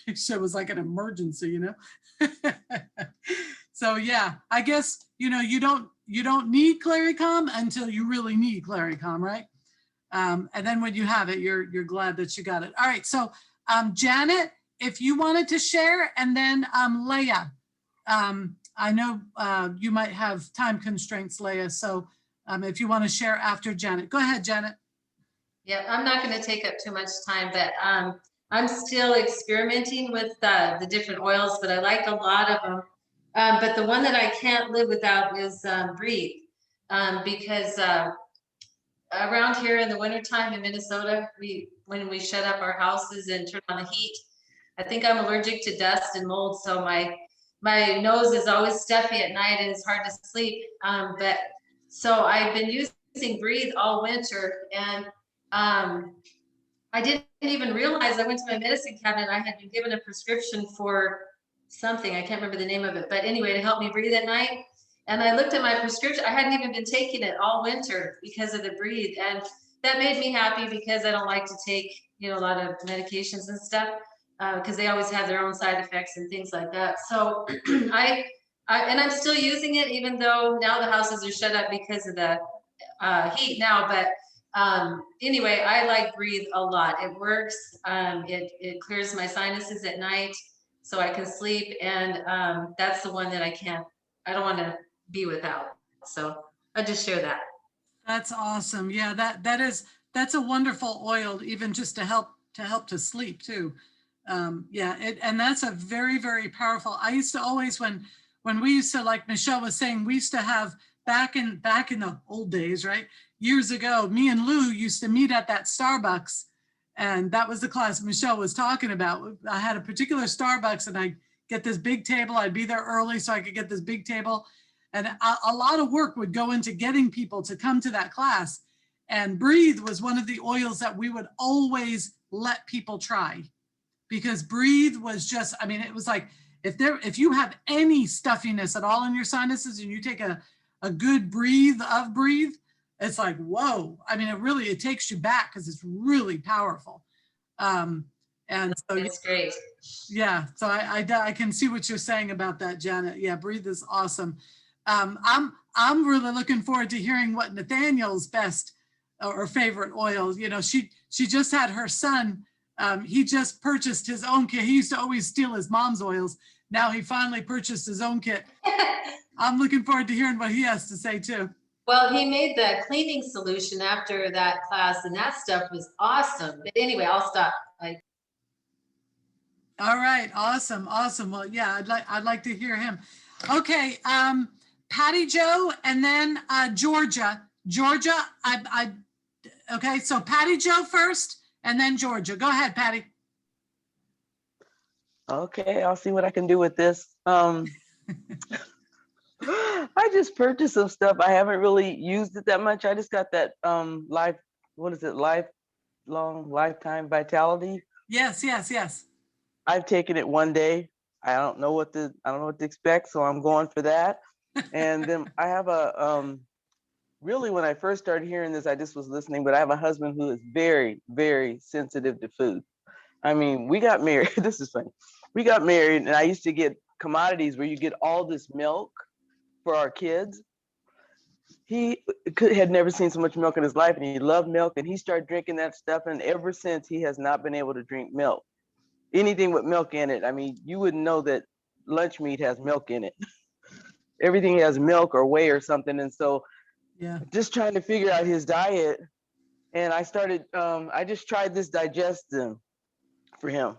Speaker 1: it. It was like an emergency, you know? So yeah, I guess, you know, you don't need Claricom until you really need Claricom, right? And then when you have it, you're glad that you got it. All right, so Janet, if you wanted to share, and then Leah, I know you might have time constraints, Leah, so if you want to share after Janet. Go ahead, Janet.
Speaker 9: Yeah, I'm not going to take up too much time, but I'm still experimenting with the different oils, but I like a lot of them. But the one that I can't live without is Breathe, because around here in the wintertime in Minnesota, when we shut up our houses and turn on the heat, I think I'm allergic to dust and mold, so my nose is always stuffy at night and it's hard to sleep. But so I've been using Breathe all winter, and I didn't even realize. I went to my medicine cabinet. I had been given a prescription for something. I can't remember the name of it, but anyway, to help me breathe at night. And I looked at my prescription. I hadn't even been taking it all winter because of the Breathe. And that made me happy, because I don't like to take, you know, a lot of medications and stuff, because they always have their own side effects and things like that. So and I'm still using it, even though now the houses are shut up because of the heat now. But anyway, I like Breathe a lot. It works. It clears my sinuses at night so I can sleep. And that's the one that I don't want to be without. So I just share that.
Speaker 1: That's awesome. Yeah, that's a wonderful oil, even just to help to sleep too. Yeah, and that's a very, very powerful. I used to always, when we used to, like Michelle was saying, we used to have back in the old days, right? Years ago, me and Lou used to meet at that Starbucks, and that was the class Michelle was talking about. I had a particular Starbucks, and I get this big table. I'd be there early so I could get this big table. And a lot of work would go into getting people to come to that class. And Breathe was one of the oils that we would always let people try, because Breathe was just, I mean, it was like, if you have any stuffiness at all in your sinuses and you take a good Breathe, it's like, whoa. I mean, it takes you back, because it's really powerful. And so
Speaker 9: It's great.
Speaker 1: yeah, so I can see what you're saying about that, Janet. Yeah, Breathe is awesome. I'm really looking forward to hearing what Nathaniel's best or favorite oil. You know, she just had her son. He just purchased his own kit. He used to always steal his mom's oils. Now he finally purchased his own kit. I'm looking forward to hearing what he has to say too.
Speaker 9: Well, he made the cleaning solution after that class, and that stuff was awesome. But anyway, I'll stop.
Speaker 1: All right, awesome. Well, yeah, I'd like to hear him. Okay, Patty Jo, and then Georgia. Okay, so Patty Jo first, and then Georgia. Go ahead, Patty.
Speaker 10: Okay, I'll see what I can do with this. I just purchased some stuff. I haven't really used it that much. I just got that lifetime vitality.
Speaker 1: Yes, yes, yes.
Speaker 10: I've taken it one day. I don't know what to expect, so I'm going for that. And then I have really, when I first started hearing this, I just was listening, but I have a husband who is very, very sensitive to food. I mean, we got married. This is funny. We got married, and I used to get commodities where you get all this milk for our kids. He had never seen so much milk in his life, and he loved milk, and he started drinking that stuff. And ever since, he has not been able to drink milk. Anything with milk in it. I mean, you wouldn't know that lunch meat has milk in it. Everything has milk or whey or something. And so
Speaker 1: Yeah.
Speaker 10: just trying to figure out his diet. And I started, I just tried this digestive for him.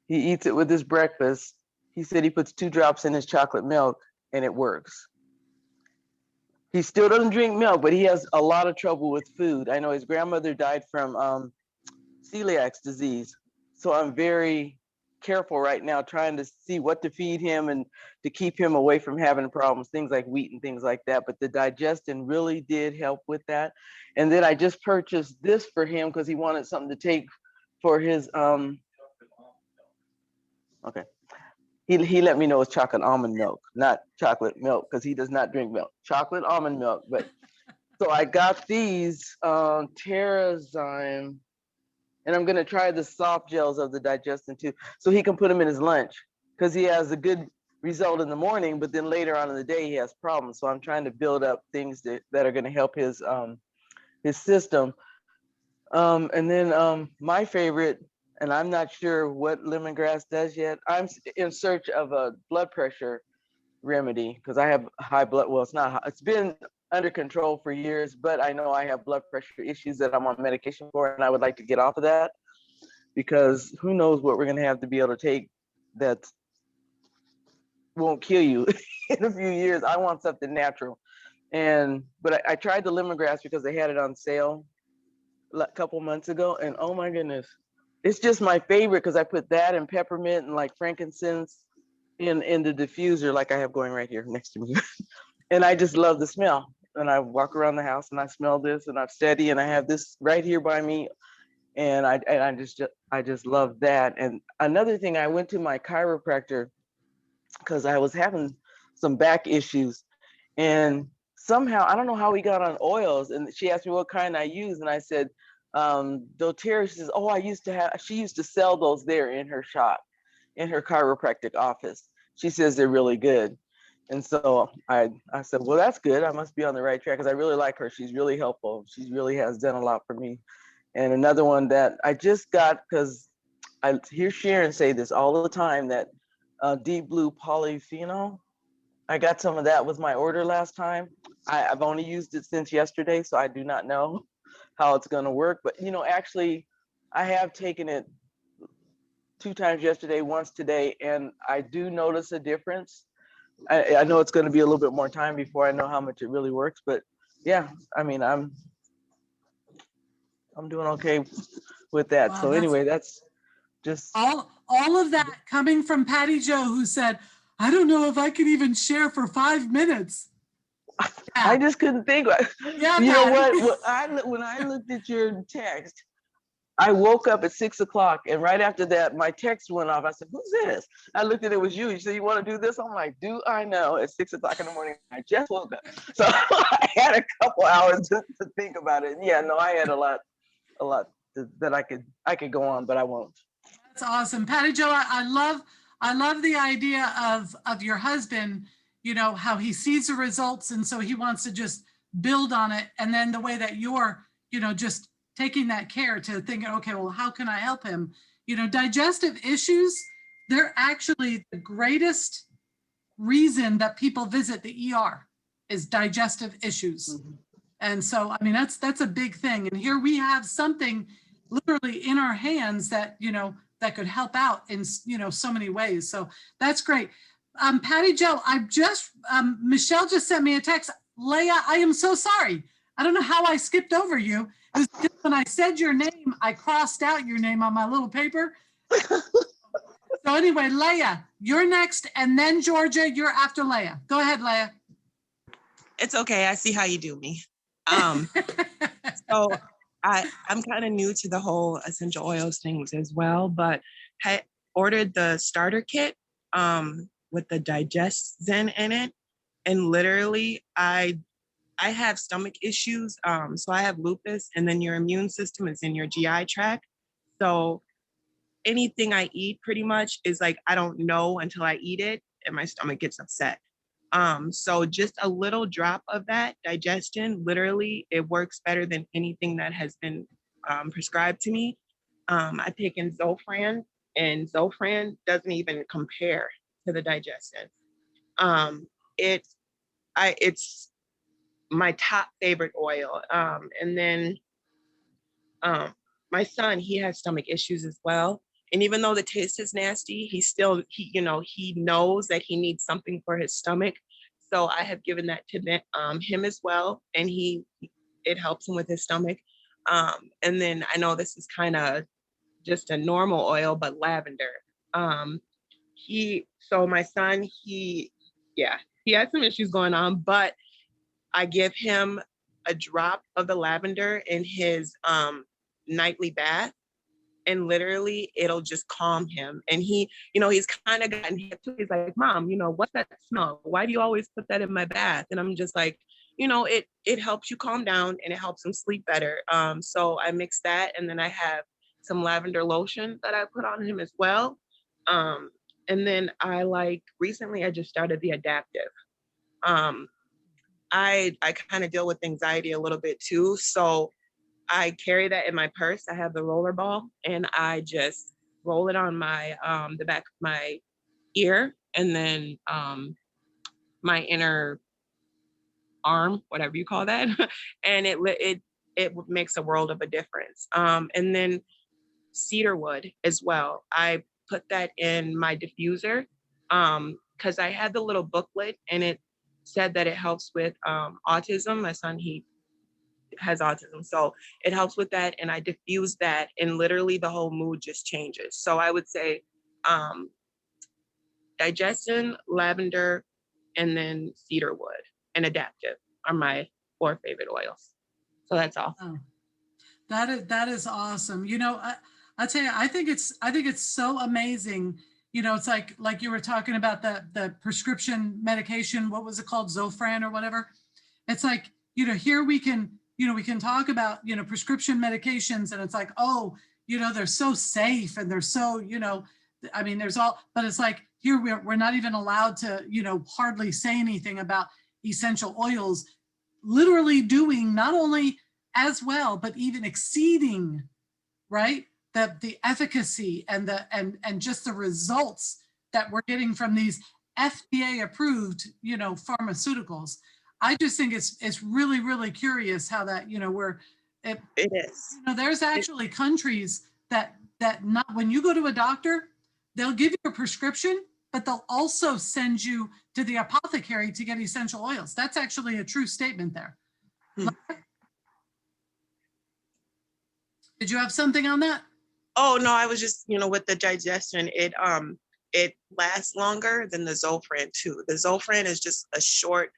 Speaker 10: He eats it with his breakfast. He said he puts 2 drops in his chocolate milk and it works. He still doesn't drink milk, but he has a lot of trouble with food. I know his grandmother died from celiac disease. So I'm very careful right now trying to see what to feed him and to keep him away from having problems, things like wheat and things like that. But the digestion really did help with that. And then I just purchased this for him because he wanted something to take for his, okay. He let me know it's chocolate almond milk, not chocolate milk, because he does not drink milk. Chocolate almond milk. But so I got these Terrazyme, and I'm gonna try the soft gels of the digestion too, so he can put them in his lunch, because he has a good result in the morning, but then later on in the day he has problems. So I'm trying to build up things that are gonna help his system. And then my favorite, and I'm not sure what lemongrass does yet. I'm in search of a blood pressure remedy because I have high blood. Well, it's not high. It's been under control for years, but I know I have blood pressure issues that I'm on medication for, and I would like to get off of that because who knows what we're going to have to be able to take that won't kill you in a few years. I want something natural. But I tried the lemongrass because they had it on sale a couple months ago, and oh my goodness. It's just my favorite because I put that and peppermint and like frankincense in the diffuser like I have going right here next to me. And I just love the smell. And I walk around the house and I smell this and I'm steady and I have this right here by me. And I just love that. And another thing, I went to my chiropractor because I was having some back issues. And somehow, I don't know how we got on oils. And she asked me what kind I use. And I said, doTERRA. She says, oh, she used to sell those there in her shop, in her chiropractic office. She says they're really good. And so I said, well, that's good. I must be on the right track because I really like her. She's really helpful. She really has done a lot for me. And another one that I just got, because I hear Sharon say this all the time, that Deep Blue polyphenol. I got some of that with my order last time. I've only used it since yesterday, so I do not know how it's going to work. But, actually, I have taken it 2 times yesterday, once today, and I do notice a difference. I know it's going to be a little bit more time before I know how much it really works, but yeah, I mean, I'm doing okay with that.
Speaker 1: Wow,
Speaker 10: So anyway, that's just
Speaker 1: all of that coming from Patty Jo, who said, I don't know if I could even share for 5 minutes. Yeah.
Speaker 10: I just couldn't think.
Speaker 1: Yeah,
Speaker 10: you know
Speaker 1: Patty.
Speaker 10: what? When I looked at your text, I woke up at 6 o'clock, and right after that, my text went off. I said, "Who's this?" I looked at it, was you. You said, "You want to do this?" I'm like, "Do I know?" At 6 o'clock in the morning, I just woke up, so I had a couple hours to think about it. Yeah, no, I had a lot that I could go on, but I won't.
Speaker 1: That's awesome, Patty Jo. I love the idea of your husband. How he sees the results, and so he wants to just build on it. And then the way that you're, just taking that care to think, okay, well, how can I help him? Digestive issues, they're actually the greatest reason that people visit the ER is digestive issues. Mm-hmm. And so, I mean, that's a big thing. And here we have something literally in our hands that, that could help out in, so many ways. So that's great. Patty Jo, Michelle just sent me a text. Leah, I am so sorry. I don't know how I skipped over you. It was just when I said your name, I crossed out your name on my little paper. So anyway, Leah, you're next, and then Georgia, you're after Leah. Go ahead, Leah.
Speaker 11: It's okay. I see how you do me. So I'm kind of new to the whole essential oils things as well, but I ordered the starter kit with the Digest Zen in it. And literally I have stomach issues. So I have lupus, and then your immune system is in your GI tract. So anything I eat pretty much is like, I don't know until I eat it and my stomach gets upset. So just a little drop of that digestion, literally, it works better than anything that has been prescribed to me. I've taken Zofran, and Zofran doesn't even compare to the digestion. It's my top favorite oil. And then my son, he has stomach issues as well. And even though the taste is nasty, he knows that he needs something for his stomach. So I have given that to him as well. And it helps him with his stomach. And then I know this is kind of just a normal oil, but lavender. So my son, he has some issues going on, but I give him a drop of the lavender in his nightly bath, and literally it'll just calm him. And he's kind of gotten hip to it. He's like, Mom, what's that smell? Why do you always put that in my bath? And I'm just like, it helps you calm down and it helps him sleep better. So I mix that, and then I have some lavender lotion that I put on him as well. And then recently I just started the Adaptive. I kind of deal with anxiety a little bit too. So I carry that in my purse. I have the roller ball, and I just roll it on my the back of my ear, and then my inner arm, whatever you call that, and it makes a world of a difference. And then cedarwood as well. I put that in my diffuser because I had the little booklet, and it said that it helps with autism. My son, he has autism, so it helps with that, and I diffuse that, and literally the whole mood just changes. So I would say digestion, lavender, and then cedarwood and Adaptive are my 4 favorite oils. So that's all.
Speaker 1: Oh, that is awesome. I'll tell you, I think it's so amazing. It's like you were talking about the prescription medication. What was it called? Zofran or whatever. It's like, here we can talk about, prescription medications, and it's like, oh, they're so safe, and they're so, there's all, but it's like, here we're not even allowed to, hardly say anything about essential oils, literally doing not only as well, but even exceeding, right? The efficacy and just the results that we're getting from these FDA approved, pharmaceuticals. I just think it's really, really curious how that, it is. There's actually countries that not, when you go to a doctor, they'll give you a prescription, but they'll also send you to the apothecary to get essential oils. That's actually a true statement there. Did you have something on that?
Speaker 11: Oh, no, I was just, with the digestion, it lasts longer than the Zofran too. The Zofran is just a short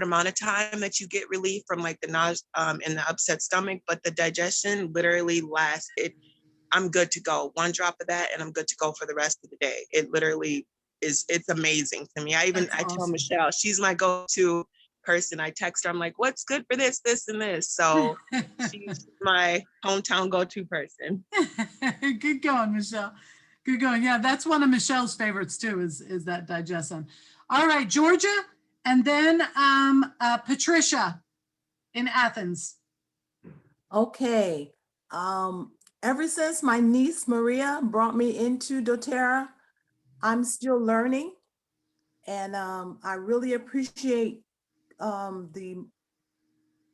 Speaker 11: amount of time that you get relief from like the nausea and the upset stomach, but the digestion literally lasts. I'm good to go. 1 drop of that, and I'm good to go for the rest of the day. It literally it's amazing to me. I tell Michelle, she's my go-to person. I text her, I'm like, what's good for this, and this? So she's my hometown go-to person.
Speaker 1: Good going, Michelle. Good going. Yeah, that's one of Michelle's favorites too, is that digestion. All right, Georgia, and then Patricia in Athens.
Speaker 12: Okay. Ever since my niece Maria brought me into doTERRA, I'm still learning, and I really appreciate the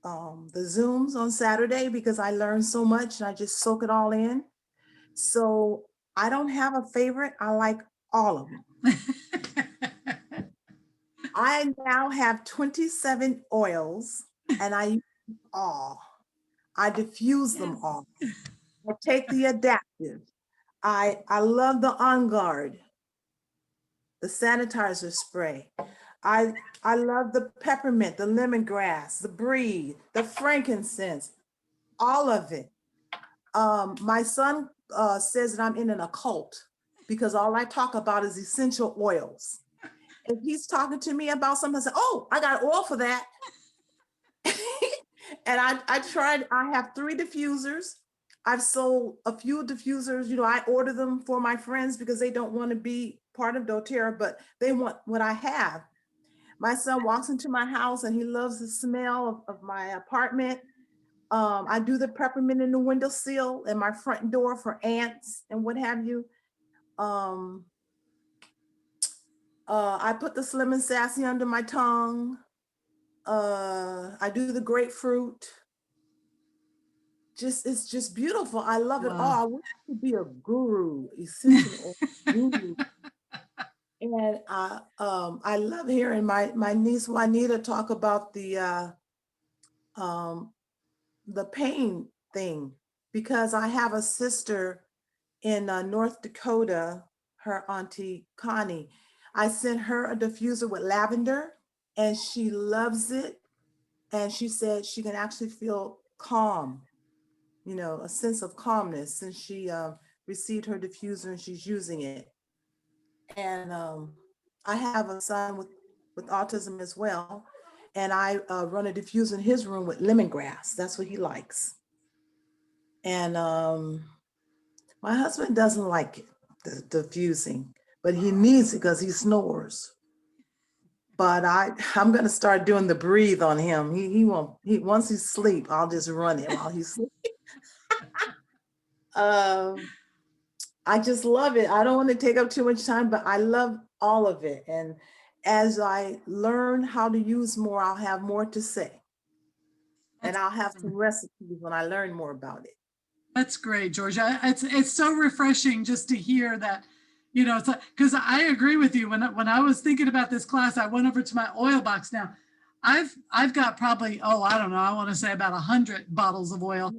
Speaker 12: Zooms on Saturday, because I learned so much and I just soak it all in. So I don't have a favorite. I like all of them. I now have 27 oils, and I use them all. I diffuse them all. I take the Adaptive. I love the On Guard, the sanitizer spray. I love the peppermint, the lemongrass, the breathe, the frankincense, all of it. My son says that I'm in an occult because all I talk about is essential oils. If he's talking to me about something, I say, oh, I got oil for that. And I tried, I have 3 diffusers. I've sold a few diffusers, you know, I order them for my friends because they don't want to be part of doTERRA, but they want what I have. My son walks into my house and he loves the smell of my apartment. I do the peppermint in the windowsill and my front door for ants and what have you. I put the Slim and Sassy under my tongue. I do the grapefruit. It's just beautiful. I love it all. I wish I could be a guru, essential oil guru. And I love hearing my niece Juanita talk about the pain thing, because I have a sister in North Dakota, her auntie Connie. I sent her a diffuser with lavender and she loves it. And she said she can actually feel calm, you know, a sense of calmness since she received her diffuser and she's using it. And I have a son with autism as well. And I run a diffuser in his room with lemongrass. That's what he likes. And my husband doesn't like it, the diffusing, but he needs it because he snores. But I'm gonna start doing the breathe on him. He won't, once he's asleep, I'll just run it while he's asleep. I just love it. I don't want to take up too much time, but I love all of it. And as I learn how to use more, I'll have more to say. And I'll have some recipes when I learn more about it.
Speaker 1: That's great, Georgia. It's so refreshing just to hear that, you know, because I agree with you. When I was thinking about this class, I went over to my oil box. Now, I've got probably, I don't know, I want to say about 100 bottles of oil.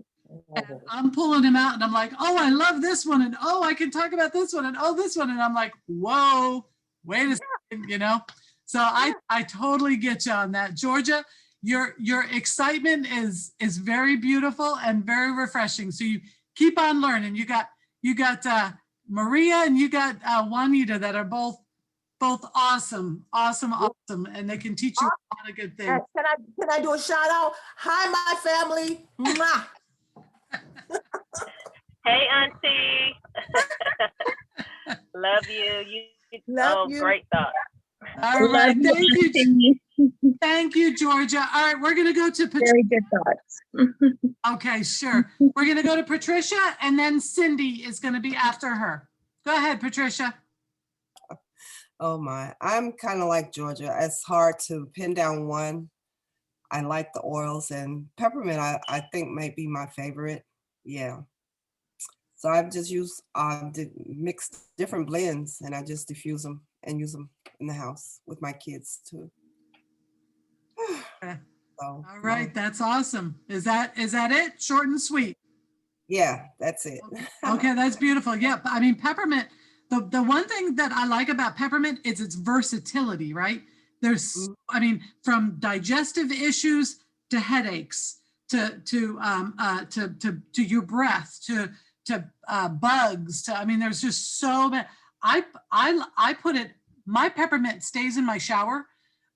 Speaker 1: And I'm pulling them out and I'm like, oh, I love this one. And oh, I can talk about this one. And oh, this one. And I'm like, whoa, wait a second, you know? So I totally get you on that. Georgia, your excitement is very beautiful and very refreshing. So you keep on learning. You got Maria and you got Juanita that are both awesome. And they can teach you a lot of good things.
Speaker 12: Can I do a shout out? Hi, my family. Mwah.
Speaker 13: Hey, Auntie. Love you.
Speaker 12: Love you.
Speaker 13: Great thought.
Speaker 1: All right. Thank you, Georgia. All right, we're going to go to Patricia.
Speaker 14: Very good thoughts.
Speaker 1: Okay, sure. We're going to go to Patricia and then Cindy is going to be after her. Go ahead, Patricia.
Speaker 15: Oh my, I'm kind of like Georgia. It's hard to pin down one. I like the oils, and peppermint I think might be my favorite. Yeah. So I've just used mixed different blends and I just diffuse them and use them in the house with my kids too.
Speaker 1: Okay.
Speaker 15: So,
Speaker 1: all right, that's awesome. Is that it? Short and sweet.
Speaker 15: Yeah, that's it.
Speaker 1: Okay, that's beautiful. Yeah, I mean, peppermint, the one thing that I like about peppermint is its versatility, right? There's, I mean, from digestive issues to headaches, to your breath, to bugs, I mean, there's just so many. I put it, my peppermint stays in my shower.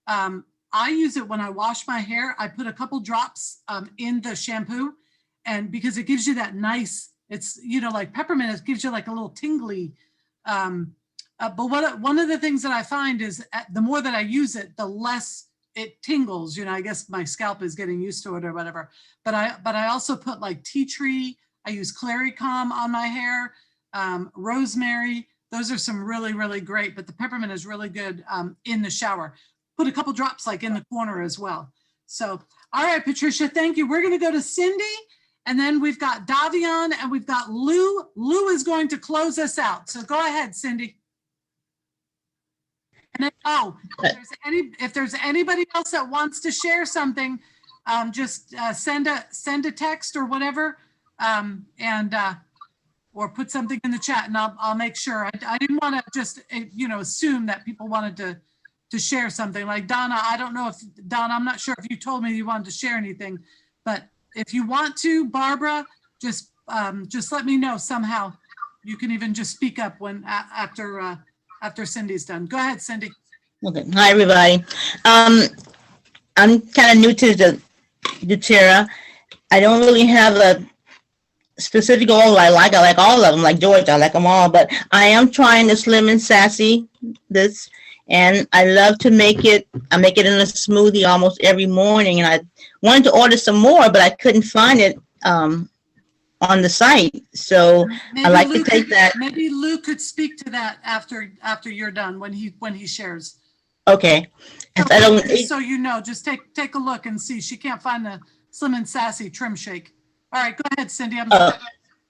Speaker 1: I use it when I wash my hair. I put a couple drops in the shampoo, and because it gives you that nice, it's, you know, like peppermint, it gives you like a little tingly. But one of the things that I find is the more that I use it, the less it tingles. You know, I guess my scalp is getting used to it or whatever. But I also put like tea tree. I use Clary Calm on my hair, rosemary. Those are some really, really great. But the peppermint is really good in the shower. Put a couple drops like in the corner as well. So, all right, Patricia, thank you. We're going to go to Cindy. And then we've got Davion and we've got Lou. Lou is going to close us out. So go ahead, Cindy. And then, if there's anybody else that wants to share something, just send a text or whatever. And or put something in the chat and I'll make sure. I didn't want to just, assume that people wanted to share something. Like Donna, I don't know if, Donna, I'm not sure if you told me you wanted to share anything, but if you want to, Barbara, just let me know somehow. You can even just speak up when after Cindy's done. Go ahead, Cindy.
Speaker 16: Okay. Hi, everybody. I'm kind of new to the doTERRA. I don't really have a specific oil I like. I like all of them, like George. I like them all, but I am trying the Slim and Sassy, and I love to make it. I make it in a smoothie almost every morning, and I wanted to order some more, but I couldn't find it on the site. So I like to take that.
Speaker 1: Maybe Lou could speak to that after you're done when he shares.
Speaker 16: Okay.
Speaker 1: So just take a look and see. She can't find the Slim and Sassy trim shake. All right, go ahead, Cindy. I'm sorry.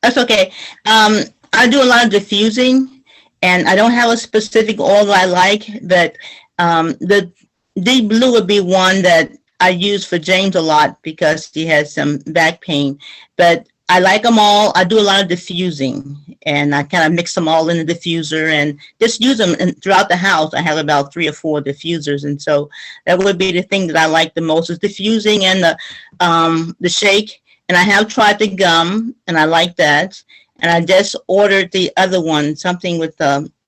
Speaker 16: That's okay. I do a lot of diffusing, and I don't have a specific oil I like, but the Deep Blue would be one that I use for James a lot because he has some back pain. But I like them all. I do a lot of diffusing, and I kind of mix them all in the diffuser and just use them throughout the house. I have about 3 or 4 diffusers, and so that would be the thing that I like the most is diffusing and the shake. And I have tried the gum, and I like that. And I just ordered the other one, something with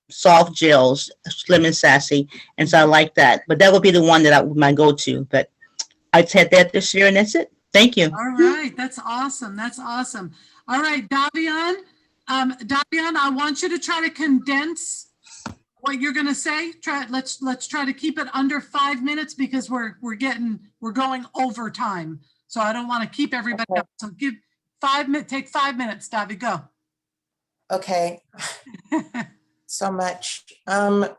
Speaker 16: soft gels, Slim and Sassy, and so I like that. But that would be the one that my go-to. But I said that this year, and that's it. Thank you.
Speaker 1: All right, that's awesome. That's awesome. All right, Davian. Davian, I want you to try to condense what you're going to say. Let's try to keep it under 5 minutes because we're going over time. So I don't want to keep everybody up. So take 5 minutes, Davi, go.
Speaker 12: Okay. So much. I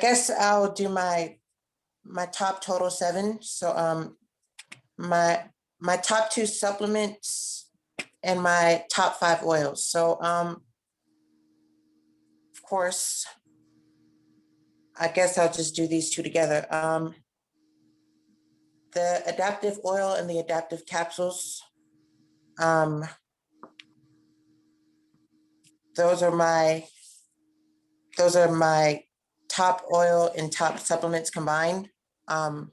Speaker 12: guess I'll do my top total 7. So my top 2 supplements and my top 5 oils. So of course, I guess I'll just do these 2 together. The adaptive oil and the adaptive capsules. Those are my top oil and top supplements combined. A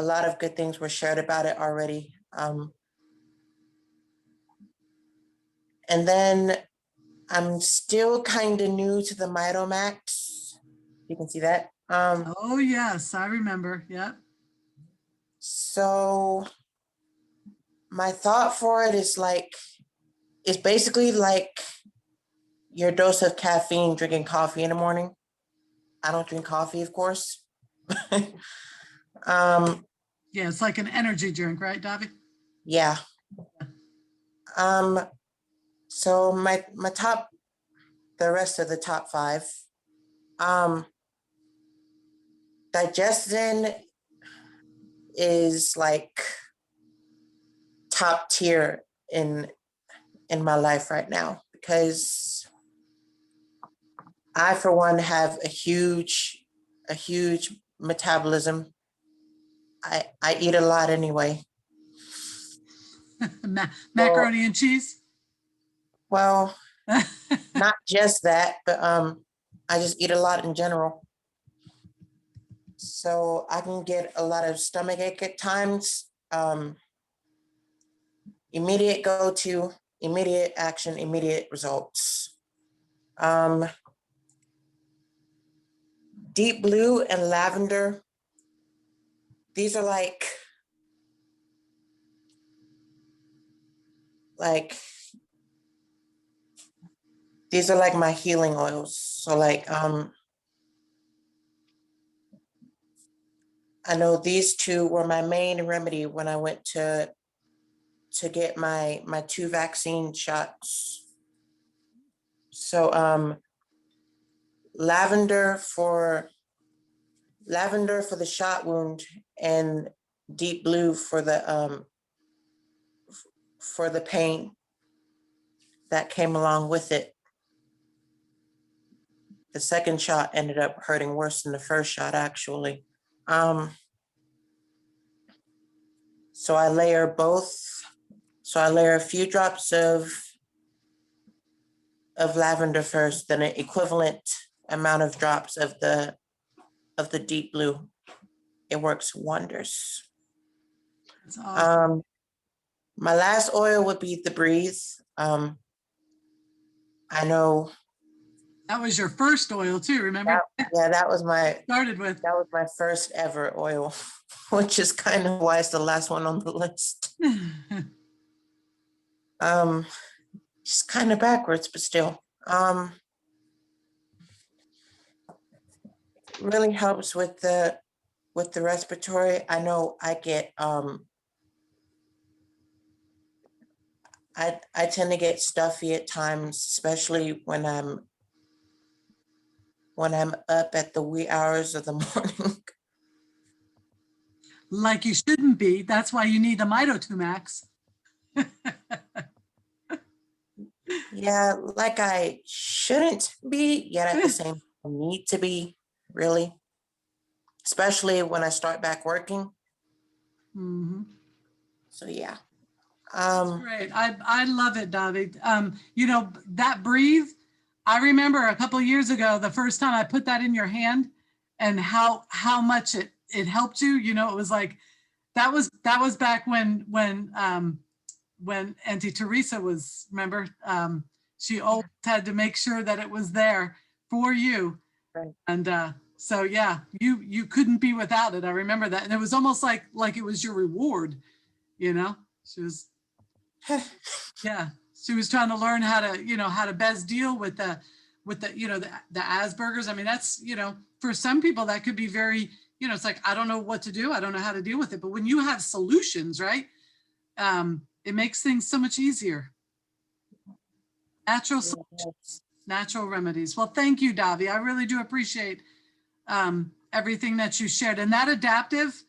Speaker 12: lot of good things were shared about it already. And then I'm still kind of new to the Mitomax. You can see that.
Speaker 1: Oh yes, I remember. Yep.
Speaker 12: So my thought for it is it's basically like your dose of caffeine drinking coffee in the morning. I don't drink coffee, of course.
Speaker 1: Yeah, it's like an energy drink, right, Davi?
Speaker 12: Yeah. So my top, the rest of the top 5. Digestin is like top tier in my life right now because I, for one, have a huge metabolism. I eat a lot anyway.
Speaker 1: Macaroni and cheese?
Speaker 12: Well, not just that, but I just eat a lot in general. So I can get a lot of stomach ache at times. Immediate go-to, immediate action, immediate results. Deep Blue and lavender. These are like these are like my healing oils. So I know these 2 were my main remedy when I went to get my 2 vaccine shots. So lavender for the shot wound and Deep Blue for the pain that came along with it. The second shot ended up hurting worse than the first shot, actually. So I layer both. So I layer a few drops of
Speaker 17: of lavender first, then an equivalent amount of drops of the deep blue. It works wonders.
Speaker 1: That's awesome.
Speaker 17: My last oil would be the Breathe. I know
Speaker 1: That was your first oil too, remember?
Speaker 17: that was my first ever oil, which is kind of why it's the last one on the list. Just kind of backwards, but still. Really helps with the respiratory. I know I get I tend to get stuffy at times, especially when I'm up at the wee hours of the morning.
Speaker 1: Like you shouldn't be. That's why you need the Mito2max.
Speaker 17: Yeah, like I shouldn't be, yet at the same time need to be, really. Especially when I start back working.
Speaker 1: Mhm.
Speaker 17: So yeah.
Speaker 1: That's great. I love it, David. You know, that Breathe, I remember a couple of years ago, the first time I put that in your hand and how much it helped you. You know, it was like, that was back when Auntie Teresa was, remember, she always had to make sure that it was there for you.
Speaker 17: Right.
Speaker 1: And so, yeah, you couldn't be without it. I remember that. And it was almost like it was your reward, you know, she was, yeah, she was trying to learn how to best deal with the Asperger's. I mean, that's, for some people that could be very, it's like, I don't know what to do. I don't know how to deal with it. But when you have solutions, right? It makes things so much easier. Natural solutions, natural remedies. Well, thank you, Davi. I really do appreciate everything that you shared. And that adaptive,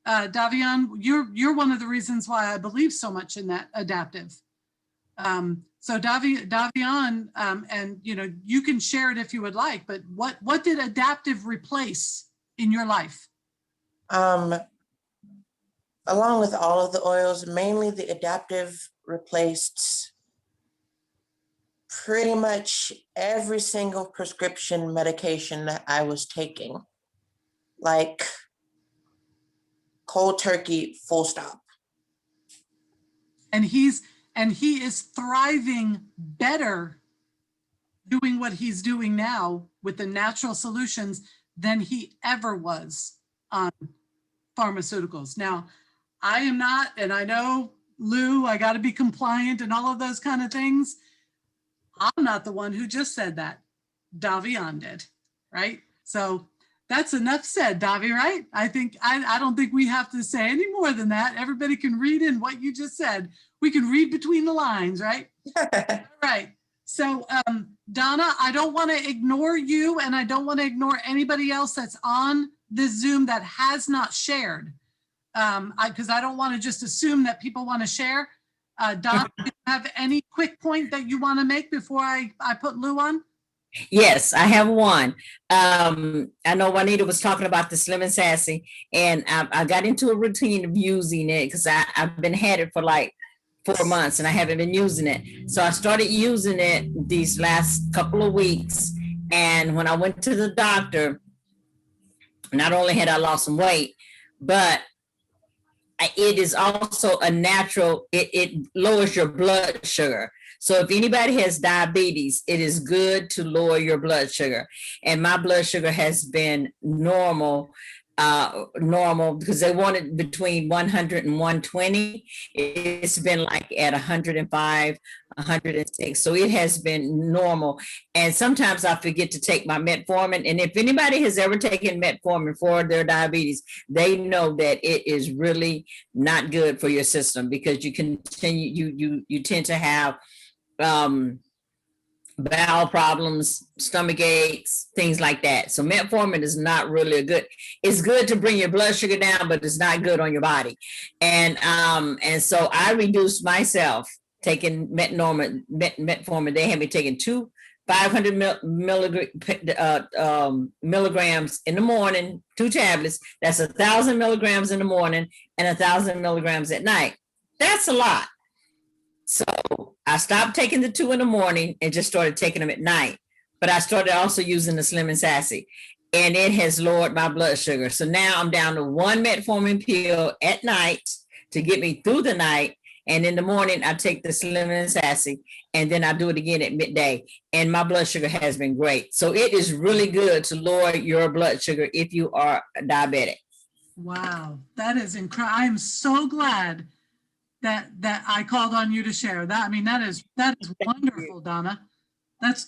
Speaker 1: Davion, you're one of the reasons why I believe so much in that adaptive. So Davion, and you can share it if you would like, but what did adaptive replace in your life?
Speaker 17: Along with all of the oils, mainly the adaptive replaced pretty much every single prescription medication that I was taking. Like cold turkey, full stop.
Speaker 1: And he is thriving better doing what he's doing now with the natural solutions than he ever was on pharmaceuticals. Now, I am not, and I know, Lou, I got to be compliant and all of those kind of things. I'm not the one who just said that. Davion did, right? So that's enough said, Davi, right? I don't think we have to say any more than that. Everybody can read in what you just said. We can read between the lines, right? All right. So Donna, I don't want to ignore you, and I don't want to ignore anybody else that's on this Zoom that has not shared. Because I don't want to just assume that people want to share. Donna, do you have any quick point that you want to make before I put Lou on?
Speaker 18: Yes, I have one. I know Juanita was talking about the Slim and Sassy, and I got into a routine of using it because I've been had it for like 4 months and I haven't been using it. So I started using it these last couple of weeks. And when I went to the doctor, not only had I lost some weight, but it is also a natural, it lowers your blood sugar. So if anybody has diabetes, it is good to lower your blood sugar. And my blood sugar has been normal because they wanted between 100 and 120. It's been like at 105, 106. So it has been normal. And sometimes I forget to take my metformin. And if anybody has ever taken metformin for their diabetes, they know that it is really not good for your system because you continue, you tend to have bowel problems, stomach aches, things like that. So metformin is not really it's good to bring your blood sugar down, but it's not good on your body. And so I reduced myself taking metformin. They had me taking 500 milligrams in the morning, 2 tablets. That's 1,000 milligrams in the morning and 1,000 milligrams at night. That's a lot. So I stopped taking the 2 in the morning and just started taking them at night. But I started also using the Slim and Sassy, and it has lowered my blood sugar. So now I'm down to 1 metformin pill at night to get me through the night. And in the morning, I take the Slim and Sassy, and then I do it again at midday. And my blood sugar has been great. So it is really good to lower your blood sugar if you are diabetic.
Speaker 1: Wow, that is incredible. I am so glad that I called on you to share that. I mean, that is wonderful, Donna. That's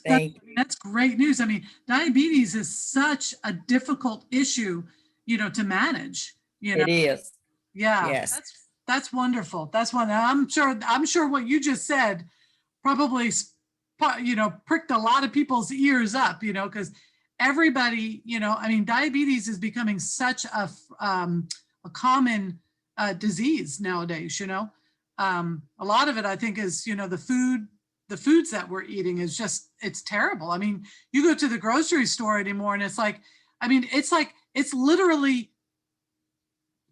Speaker 1: great news. I mean, diabetes is such a difficult issue, to manage.
Speaker 18: It is.
Speaker 1: Yeah.
Speaker 18: Yes.
Speaker 1: That's wonderful. That's one. I'm sure what you just said probably, pricked a lot of people's ears up, because everybody, I mean, diabetes is becoming such a common disease nowadays. A lot of it, I think, is, the foods that we're eating is just, it's terrible. I mean, you go to the grocery store anymore and it's like, it's literally,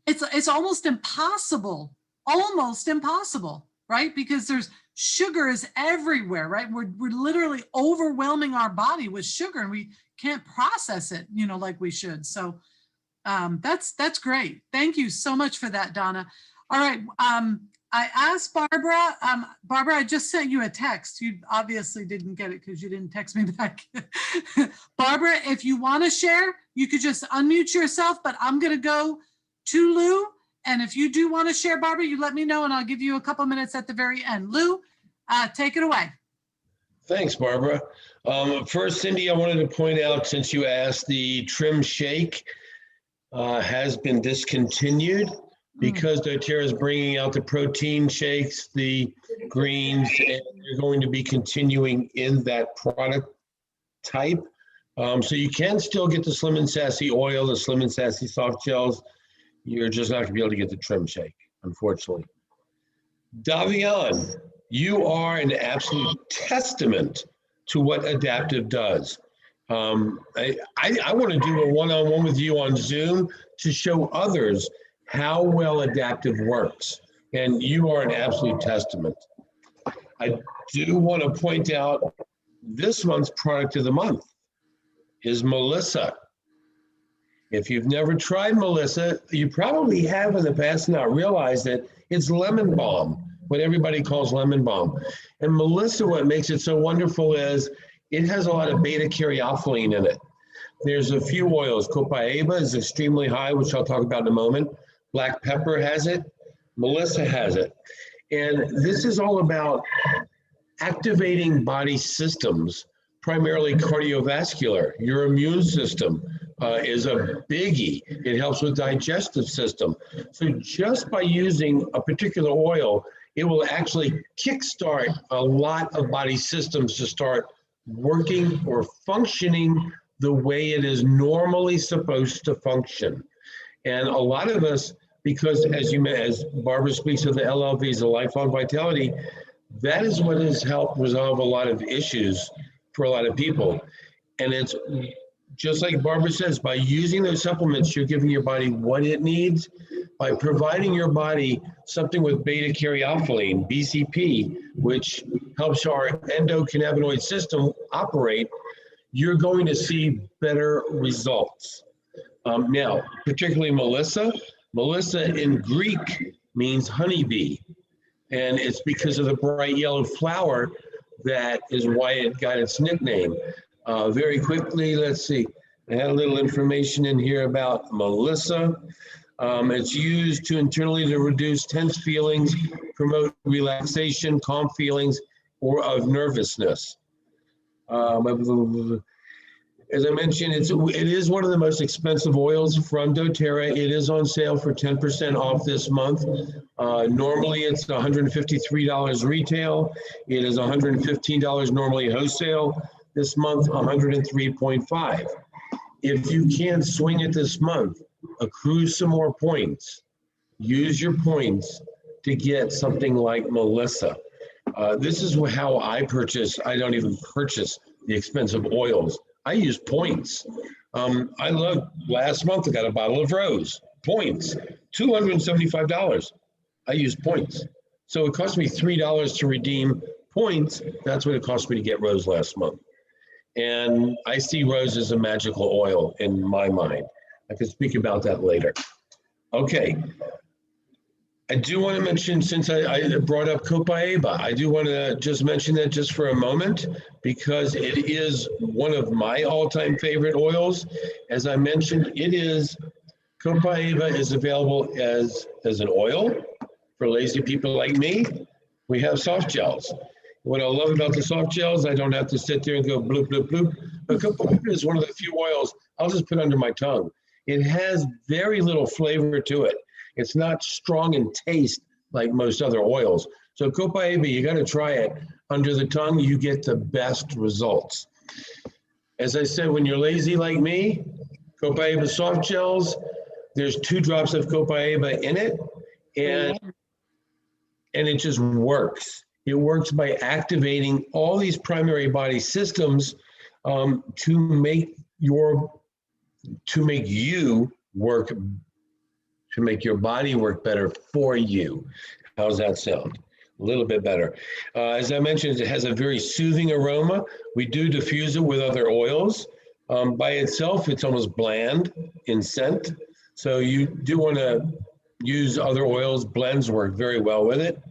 Speaker 1: it's almost impossible, right? Because there's sugar is everywhere, right? We're literally overwhelming our body with sugar and we can't process it, like we should. So that's great. Thank you so much for that, Donna. All right. I asked Barbara, Barbara, I just sent you a text. You obviously didn't get it because you didn't text me back. Barbara, if you want to share, you could just unmute yourself, but I'm going to go to Lou. And if you do want to share, Barbara, you let me know and I'll give you a couple minutes at the very end. Lou, take it away.
Speaker 2: Thanks, Barbara. First, Cindy, I wanted to point out, since you asked, the Trim Shake has been discontinued because doTERRA is bringing out the protein shakes, the greens, and you're going to be continuing in that product type. So you can still get the Slim and Sassy oil, the Slim and Sassy soft gels. You're just not going to be able to get the Trim Shake, unfortunately. Davian, you are an absolute testament to what Adaptive does. I want to do a one-on-one with you on Zoom to show others how well Adaptive works. And you are an absolute testament. I do want to point out this month's product of the month is Melissa. If you've never tried Melissa, you probably have in the past not realized that it's lemon balm, what everybody calls lemon balm. And Melissa, what makes it so wonderful is it has a lot of beta-caryophyllene in it. There's a few oils. Copaiba is extremely high, which I'll talk about in a moment. Black pepper has it. Melissa has it. And this is all about activating body systems, primarily cardiovascular. Your immune system is a biggie. It helps with digestive system. So just by using a particular oil, it will actually kickstart a lot of body systems to start working or functioning the way it is normally supposed to function. And a lot of us, because as Barbara speaks of the LLVs, the lifelong vitality, that is what has helped resolve a lot of issues for a lot of people. And it's just like Barbara says, by using those supplements, you're giving your body what it needs. By providing your body something with beta-caryophyllene, BCP, which helps our endocannabinoid system operate, you're going to see better results. Now, particularly Melissa. Melissa in Greek means honeybee, and it's because of the bright yellow flower that is why it got its nickname. Very quickly, let's see. I had a little information in here about Melissa. It's used to internally to reduce tense feelings, promote relaxation, calm feelings, or of nervousness. As I mentioned, it is one of the most expensive oils from doTERRA. It is on sale for 10% off this month. Normally it's $153 retail. It is $115 normally wholesale. This month, $103.5. If you can't swing it this month, accrue some more points. Use your points to get something like Melissa. This is how I purchase. I don't even purchase the expensive oils. I use points. I love, last month I got a bottle of Rose, points, $275. I use points. So it cost me $3 to redeem points, that's what it cost me to get Rose last month. And I see Rose as a magical oil in my mind. I can speak about that later. Okay. I do want to mention, since I brought up Copaiba, I do want to just mention that just for a moment, because it is one of my all-time favorite oils. As I mentioned, Copaiba is available as an oil for lazy people like me. We have soft gels. What I love about the soft gels, I don't have to sit there and go bloop, bloop, bloop. But Copaiba is one of the few oils I'll just put under my tongue. It has very little flavor to it. It's not strong in taste like most other oils. So Copaiba, you got to try it under the tongue. You get the best results. As I said, when you're lazy like me, Copaiba soft gels, there's 2 drops of Copaiba in it, and it just works. It works by activating all these primary body systems to make you work, to make your body work better for you. How's that sound? A little bit better. As I mentioned, it has a very soothing aroma. We do diffuse it with other oils. By itself, it's almost bland in scent. So you do want to use other oils. Blends work very well with it.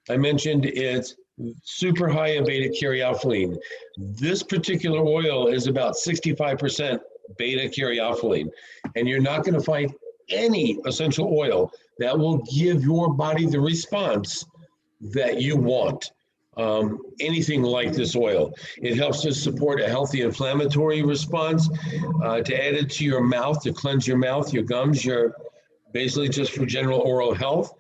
Speaker 2: I mentioned it's super high in beta-caryophyllene. This particular oil is about 65% beta-caryophyllene, and you're not going to find any essential oil that will give your body the response that you want. Anything like this oil. It helps to support a healthy inflammatory response, to add it to your mouth, to cleanse your mouth, your gums, basically just for general oral health.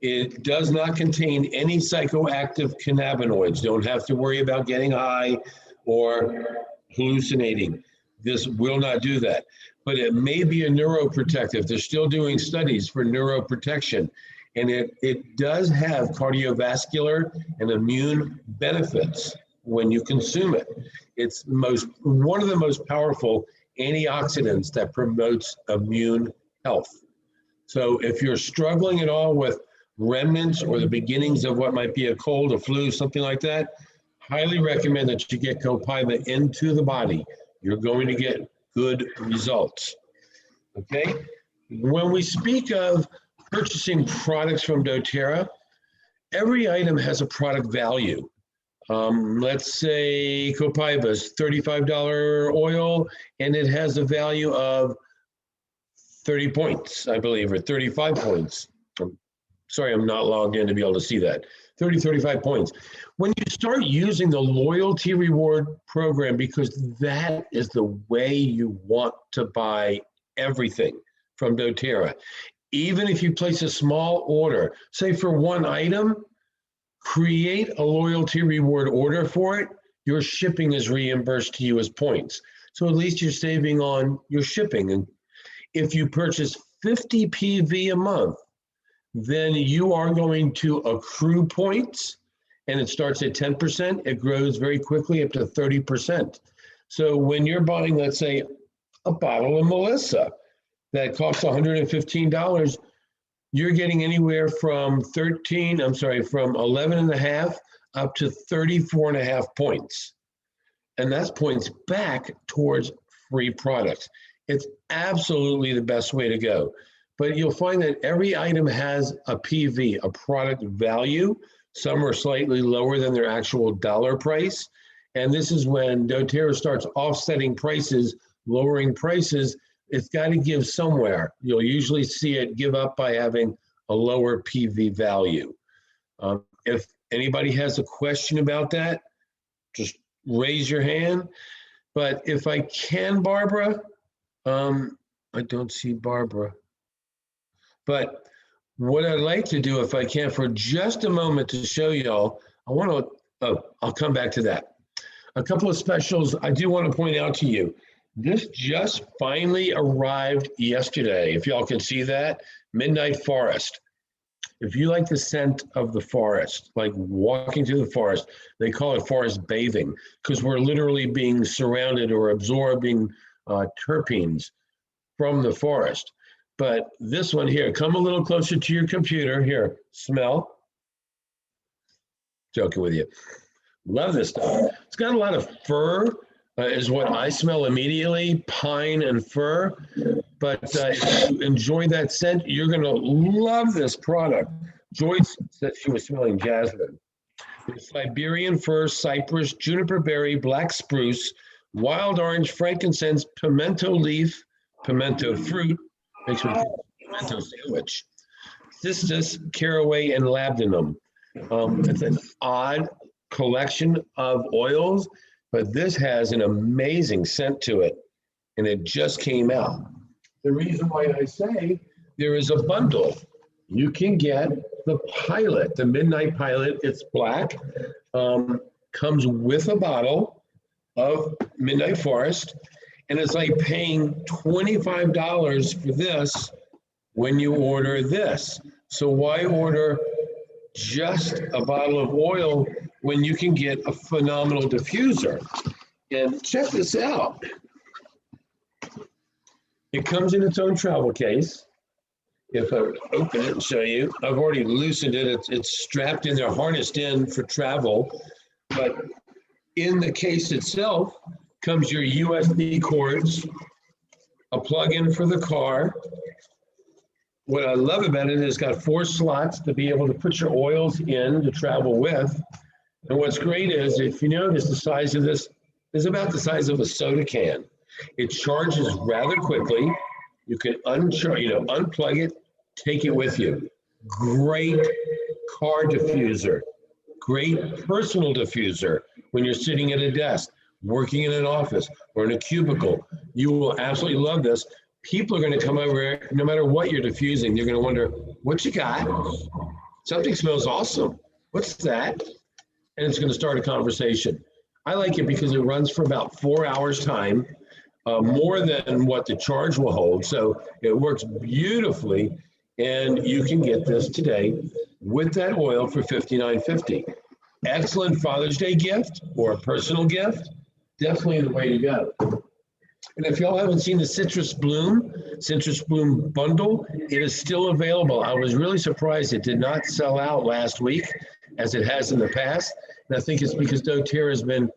Speaker 2: It does not contain any psychoactive cannabinoids. Don't have to worry about getting high or hallucinating. This will not do that. But it may be a neuroprotective. They're still doing studies for neuroprotection. And it does have cardiovascular and immune benefits when you consume it. It's one of the most powerful antioxidants that promotes immune health. So if you're struggling at all with remnants or the beginnings of what might be a cold, a flu, something like that, highly recommend that you get Copaiba into the body. You're going to get good results. Okay? When we speak of purchasing products from doTERRA, every item has a product value. Let's say Copaiba is $35 oil, and it has a value of 30 points, I believe, or 35 points. Sorry, I'm not logged in to be able to see that. 35 points. When you start using the loyalty reward program, because that is the way you want to buy everything from doTERRA, even if you place a small order, say for one item, create a loyalty reward order for it, your shipping is reimbursed to you as points. So at least you're saving on your shipping. And if you purchase 50 PV a month, then you are going to accrue points, and it starts at 10%. It grows very quickly up to 30%. So when you're buying, let's say, a bottle of Melissa that costs $115, you're getting anywhere from 11.5 up to 34.5 points. And that's points back towards free products. It's absolutely the best way to go. But you'll find that every item has a PV, a product value. Some are slightly lower than their actual dollar price. And this is when doTERRA starts offsetting prices, lowering prices. It's got to give somewhere. You'll usually see it give up by having a lower PV value. If anybody has a question about that, just raise your hand. But if I can, Barbara, I don't see Barbara. But what I'd like to do, if I can, for just a moment to show y'all, I'll come back to that. A couple of specials I do want to point out to you. This just finally arrived yesterday. If y'all can see that, Midnight Forest. If you like the scent of the forest, like walking through the forest, they call it forest bathing because we're literally being surrounded or absorbing terpenes from the forest. But this one here, come a little closer to your computer. Here, smell. Joking with you. Love this stuff. It's got a lot of fir, is what I smell immediately, pine and fir. But if you enjoy that scent, you're going to love this product. Joyce said she was smelling jasmine. There's Siberian fir, cypress, juniper berry, black spruce, wild orange, frankincense, pimento leaf, pimento fruit, makes me think of pimento sandwich, cistus, caraway, and labdanum. It's an odd collection of oils, but this has an amazing scent to it, and it just came out. The reason why I say there is a bundle. You can get the Pilot, the Midnight Pilot. It's black, comes with a bottle of Midnight Forest, and it's like paying $25 for this when you order this. So why order just a bottle of oil when you can get a phenomenal diffuser? And check this out. It comes in its own travel case. If I open it and show you, I've already loosened it. It's strapped in there, harnessed in for travel. But in the case itself comes your USB cords, a plug-in for the car. What I love about it is it's got 4 slots to be able to put your oils in to travel with. And what's great is, if you notice, the size of this is about the size of a soda can. It charges rather quickly. You can unplug it, take it with you. Great car diffuser, great personal diffuser when you're sitting at a desk, working in an office or in a cubicle. You will absolutely love this. People are going to come over here, no matter what you're diffusing, they're going to wonder, what you got? Something smells awesome. What's that? And it's going to start a conversation. I like it because it runs for about 4 hours time, more than what the charge will hold. So it works beautifully. And you can get this today with that oil for $59.50. Excellent Father's Day gift or a personal gift. Definitely the way to go. And if y'all haven't seen the Citrus Bloom bundle, it is still available. I was really surprised it did not sell out last week as it has in the past. And I think it's because doTERRA has been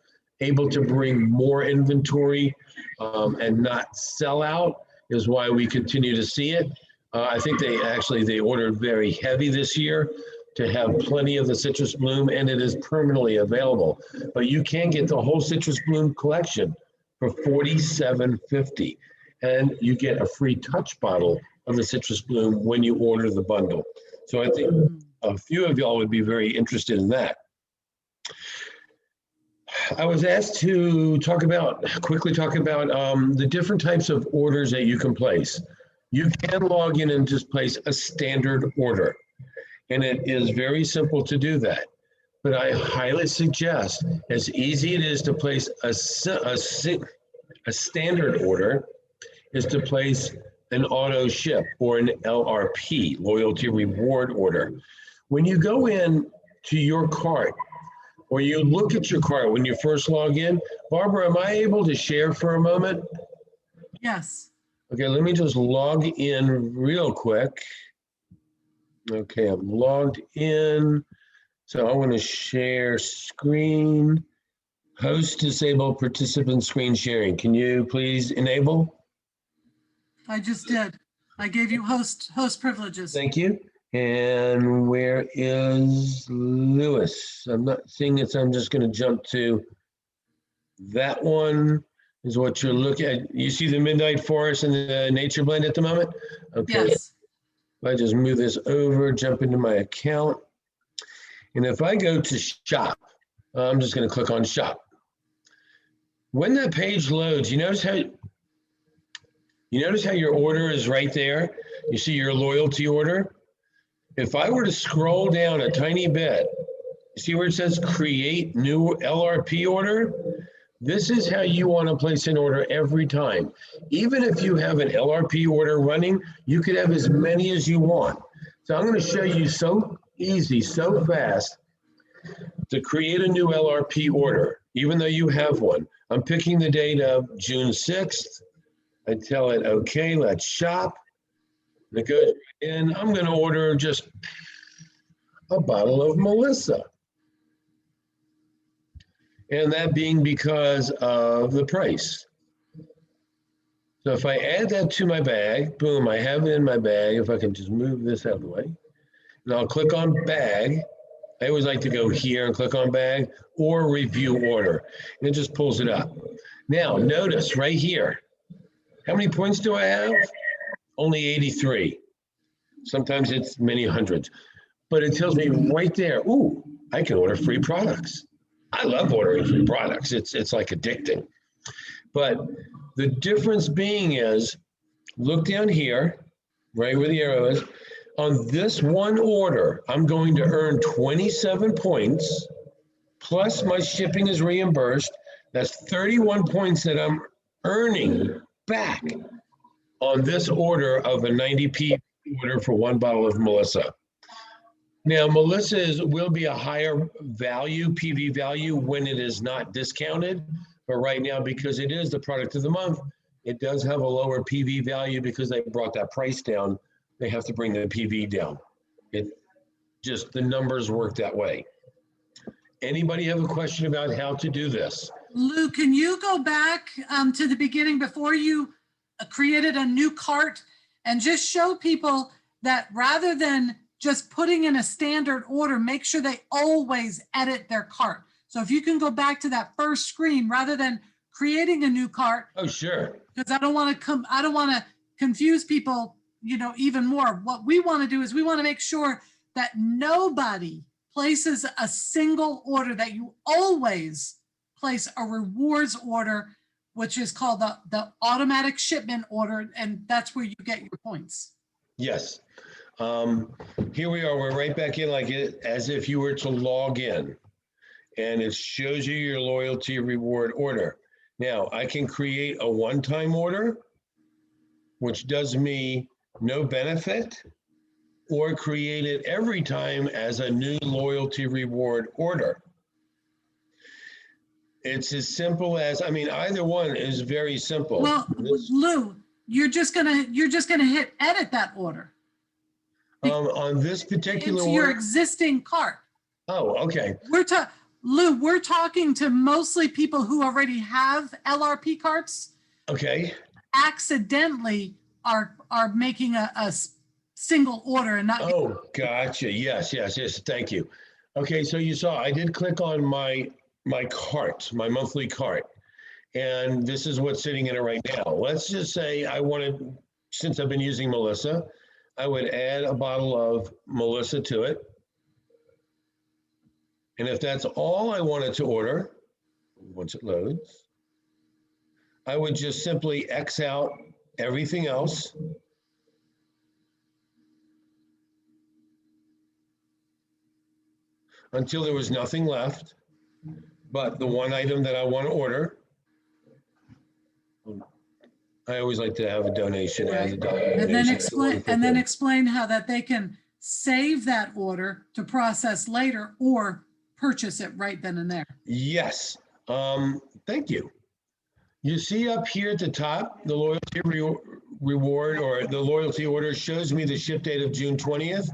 Speaker 2: able to bring more inventory and not sell out is why we continue to see it. I think they ordered very heavy this year to have plenty of the Citrus Bloom, and it is permanently available. But you can get the whole Citrus Bloom collection for $47.50, and you get a free touch bottle of the Citrus Bloom when you order the bundle. So I think a few of y'all would be very interested in that. I was asked to quickly talk about the different types of orders that you can place. You can log in and just place a standard order, and it is very simple to do that. But I highly suggest, as easy it is to place a standard order, is to place an auto ship or an LRP, loyalty reward order. When you go in to your cart, or you look at your cart when you first log in, Barbara, am I able to share for a moment?
Speaker 1: Yes.
Speaker 2: Okay, let me just log in real quick. Okay, I'm logged in. So I want to share screen. Host disabled participant screen sharing. Can you please enable?
Speaker 1: I just did. I gave you host privileges.
Speaker 2: Thank you. And where is Lewis? I'm not seeing it, so I'm just going to jump to that one. Is what you're looking at. You see the Midnight Forest and the Nature Blend at the moment? Okay.
Speaker 1: Yes.
Speaker 2: If I just move this over, jump into my account. And if I go to shop, I'm just going to click on shop. When that page loads, you notice how your order is right there? You see your loyalty order? If I were to scroll down a tiny bit, you see where it says create new LRP order? This is how you want to place an order every time. Even if you have an LRP order running, you could have as many as you want. So I'm going to show you so easy, so fast to create a new LRP order, even though you have one. I'm picking the date of June 6th. I tell it, okay, let's shop. And it goes in. I'm going to order just a bottle of Melissa. And that being because of the price. So if I add that to my bag, boom, I have it in my bag. If I can just move this out of the way. And I'll click on bag. I always like to go here and click on bag or review order. And it just pulls it up. Now, notice right here, how many points do I have? Only 83. Sometimes it's many hundreds. But it tells me right there, ooh, I can order free products. I love ordering free products. It's like addicting. But the difference being is, look down here, right where the arrow is. On this one order, I'm going to earn 27 points, plus my shipping is reimbursed. That's 31 points that I'm earning back on this order of a 90p order for one bottle of Melissa. Now, Melissa will be a higher value, PV value, when it is not discounted. But right now, because it is the product of the month, it does have a lower PV value because they brought that price down. They have to bring the PV down. It just, the numbers work that way. Anybody have a question about how to do this?
Speaker 1: Lou, can you go back to the beginning before you created a new cart and just show people that rather than just putting in a standard order, make sure they always edit their cart. So if you can go back to that first screen rather than creating a new cart.
Speaker 2: Oh, sure.
Speaker 1: Because I don't want to confuse people, you know, even more. What we want to do is we want to make sure that nobody places a single order, that you always place a rewards order, which is called the automatic shipment order, and that's where you get your points.
Speaker 2: Yes. Here we are. We're right back in like it as if you were to log in, and it shows you your loyalty reward order. Now, I can create a one-time order, which does me no benefit, or create it every time as a new loyalty reward order. It's as simple as, I mean, either one is very simple.
Speaker 1: Well, Lou, you're just gonna hit edit that order
Speaker 2: on this particular
Speaker 1: into your existing cart.
Speaker 2: Oh, okay.
Speaker 1: Lou, we're talking to mostly people who already have LRP carts.
Speaker 2: Okay.
Speaker 1: Accidentally are making a single order and not.
Speaker 2: Oh, gotcha. Yes. Thank you. Okay, so you saw I did click on my cart, my monthly cart, and this is what's sitting in it right now. Let's just say I wanted, since I've been using Melissa, I would add a bottle of Melissa to it. And if that's all I wanted to order, once it loads, I would just simply X out everything else. Until there was nothing left but the one item that I want to order. I always like to have a donation as a donation.
Speaker 1: And then explain how that they can save that order to process later or purchase it right then and there.
Speaker 2: Yes. Thank you. You see up here at the top, the loyalty reward or the loyalty order shows me the ship date of June 20th.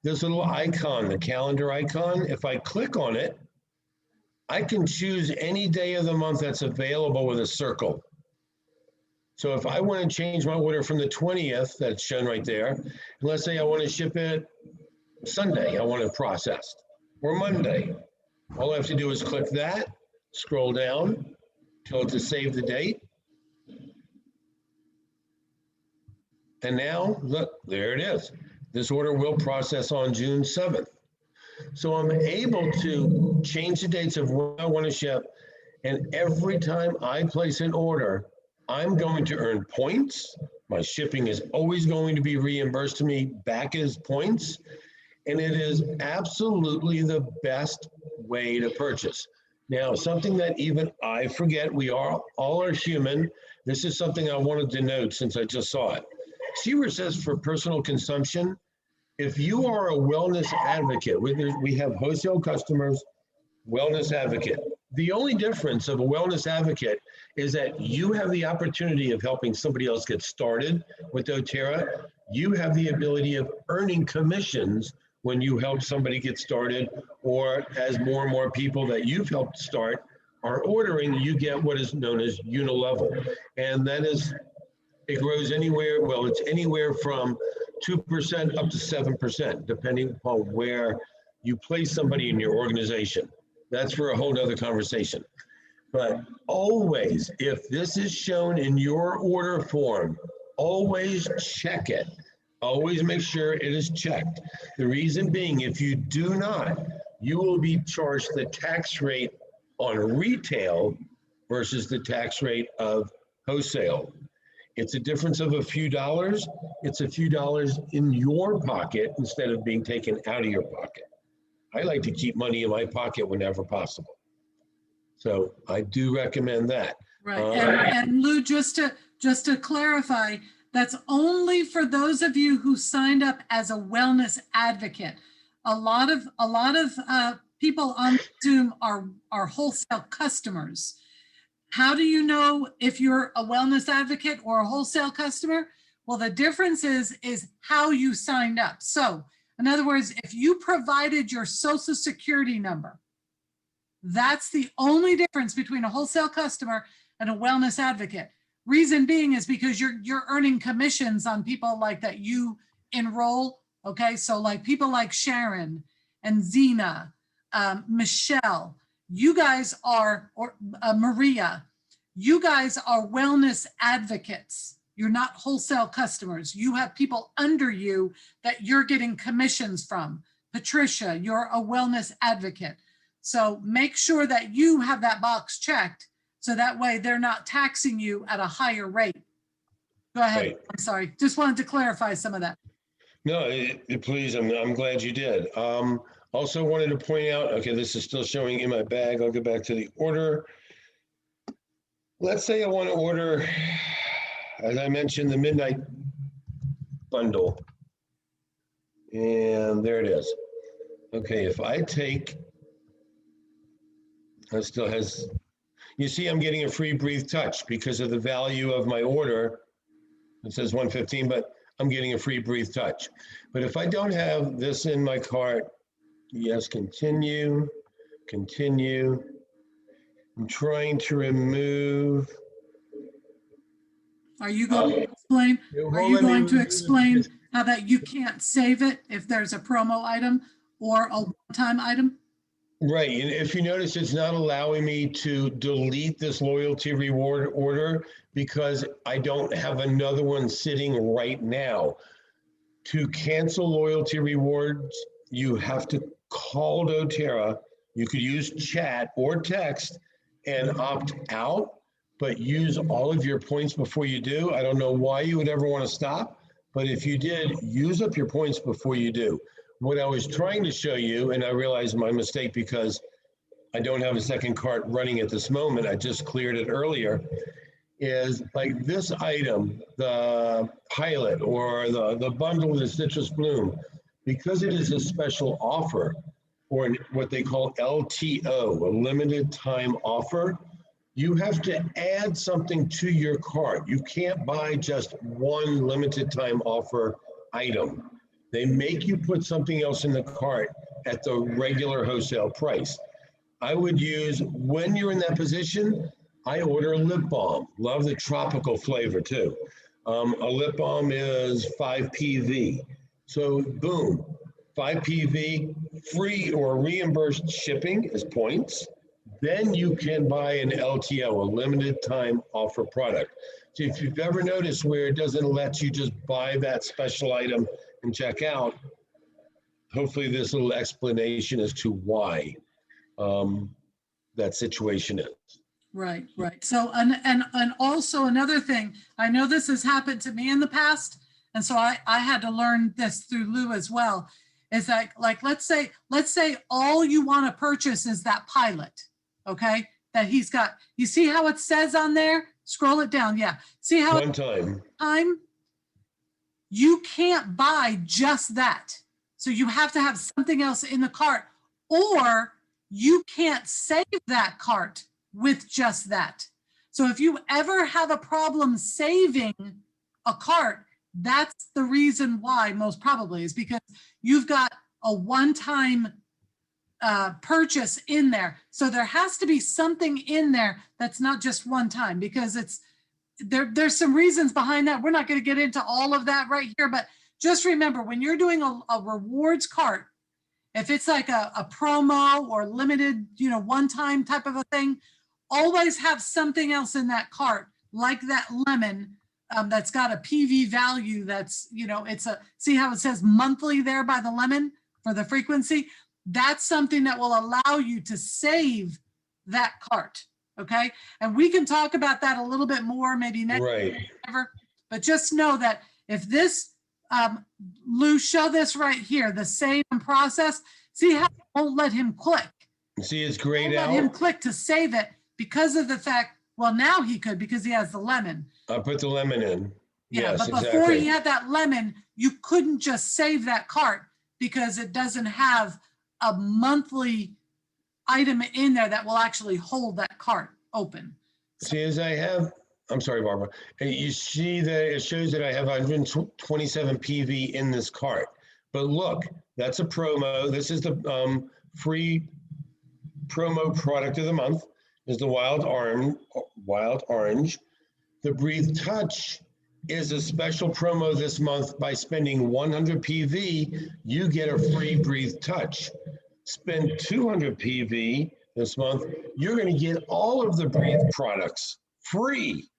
Speaker 2: This little icon, the calendar icon, if I click on it, I can choose any day of the month that's available with a circle. So if I want to change my order from the 20th, that's shown right there, and let's say I want to ship it Sunday, I want it processed, or Monday. All I have to do is click that, scroll down, tell it to save the date. And now, look, there it is. This order will process on June 7th. So I'm able to change the dates of when I want to ship. And every time I place an order, I'm going to earn points. My shipping is always going to be reimbursed to me back as points. And it is absolutely the best way to purchase. Now, something that even I forget, we all are human. This is something I wanted to note since I just saw it. See where it says for personal consumption? If you are a wellness advocate, we have wholesale customers, wellness advocate. The only difference of a wellness advocate is that you have the opportunity of helping somebody else get started with doTERRA. You have the ability of earning commissions when you help somebody get started, or as more and more people that you've helped start are ordering, you get what is known as unilevel. And that is, it grows anywhere, well, it's anywhere from 2% up to 7%, depending upon where you place somebody in your organization. That's for a whole nother conversation. But always, if this is shown in your order form, always check it. Always make sure it is checked. The reason being, if you do not, you will be charged the tax rate on retail versus the tax rate of wholesale. It's a difference of a few dollars. It's a few dollars in your pocket instead of being taken out of your pocket. I like to keep money in my pocket whenever possible. So I do recommend that.
Speaker 1: Right, and Lou, just to clarify, that's only for those of you who signed up as a wellness advocate. A lot of people on Zoom are wholesale customers. How do you know if you're a wellness advocate or a wholesale customer? Well, the difference is how you signed up. So in other words, if you provided your social security number, that's the only difference between a wholesale customer and a wellness advocate. Reason being is because you're earning commissions on people like that you enroll. Okay, so like people like Sharon and Zena, Michelle, you guys are, or Maria, you guys are wellness advocates. You're not wholesale customers. You have people under you that you're getting commissions from. Patricia, you're a wellness advocate. So make sure that you have that box checked so that way they're not taxing you at a higher rate. Go ahead.
Speaker 2: Right.
Speaker 1: I'm sorry. Just wanted to clarify some of that.
Speaker 2: No, please, I'm glad you did. Also wanted to point out, okay, this is still showing in my bag. I'll go back to the order. Let's say I want to order, as I mentioned, the midnight bundle. And there it is. Okay, if I take, it still has, you see I'm getting a free Breathe Touch because of the value of my order. It says 115, but I'm getting a free Breathe Touch. But if I don't have this in my cart, yes, continue. I'm trying to remove.
Speaker 1: Are you going to explain? Are you going to explain how that you can't save it if there's a promo item or a one-time item?
Speaker 2: Right, and if you notice, it's not allowing me to delete this loyalty reward order because I don't have another one sitting right now. To cancel loyalty rewards, you have to call doTERRA. You could use chat or text and opt out, but use all of your points before you do. I don't know why you would ever want to stop, but if you did, use up your points before you do. What I was trying to show you, and I realized my mistake because I don't have a second cart running at this moment, I just cleared it earlier, is like this item, the pilot or the bundle with the citrus bloom, because it is a special offer or what they call LTO, a limited time offer, you have to add something to your cart. You can't buy just one limited time offer item. They make you put something else in the cart at the regular wholesale price. I would use, when you're in that position, I order a lip balm. Love the tropical flavor too. A lip balm is 5 PV. So boom, 5 PV, free or reimbursed shipping is points. Then you can buy an LTO, a limited time offer product. So if you've ever noticed where it doesn't let you just buy that special item and check out, hopefully this little explanation as to why that situation is.
Speaker 1: Right. So, and also another thing, I know this has happened to me in the past, and so I had to learn this through Lou as well, is that, like, let's say all you want to purchase is that pilot, okay, that he's got. You see how it says on there? Scroll it down. Yeah. See how
Speaker 2: one time.
Speaker 1: You can't buy just that. So you have to have something else in the cart, or you can't save that cart with just that. So if you ever have a problem saving a cart, that's the reason why, most probably, is because you've got a one-time purchase in there. So there has to be something in there that's not just one time, because there's some reasons behind that. We're not going to get into all of that right here, but just remember, when you're doing a rewards cart, if it's like a promo or limited, one-time type of a thing, always have something else in that cart, like that lemon, that's got a PV value that's, see how it says monthly there by the lemon for the frequency? That's something that will allow you to save that cart, okay? And we can talk about that a little bit more, maybe next
Speaker 2: Right.
Speaker 1: week, whatever. But just know that if this, Lou, show this right here, the same process, see how it won't let him click.
Speaker 2: See, it's
Speaker 1: Won't
Speaker 2: grayed
Speaker 1: let him
Speaker 2: out.
Speaker 1: click to save it because of the fact, well, now he could because he has the lemon.
Speaker 2: I put the lemon in.
Speaker 1: Yeah,
Speaker 2: Yes,
Speaker 1: but before he
Speaker 2: exactly.
Speaker 1: had that lemon, you couldn't just save that cart because it doesn't have a monthly item in there that will actually hold that cart open.
Speaker 2: See, as I have, I'm sorry, Barbara. And you see that it shows that I have 127 PV in this cart. But look, that's a promo. This is the free promo product of the month, is the wild orange. The Breathe Touch is a special promo this month. By spending 100 PV, you get a free Breathe Touch. Spend 200 PV this month, you're going to get all of the Breathe products free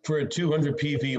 Speaker 2: for a 200 PV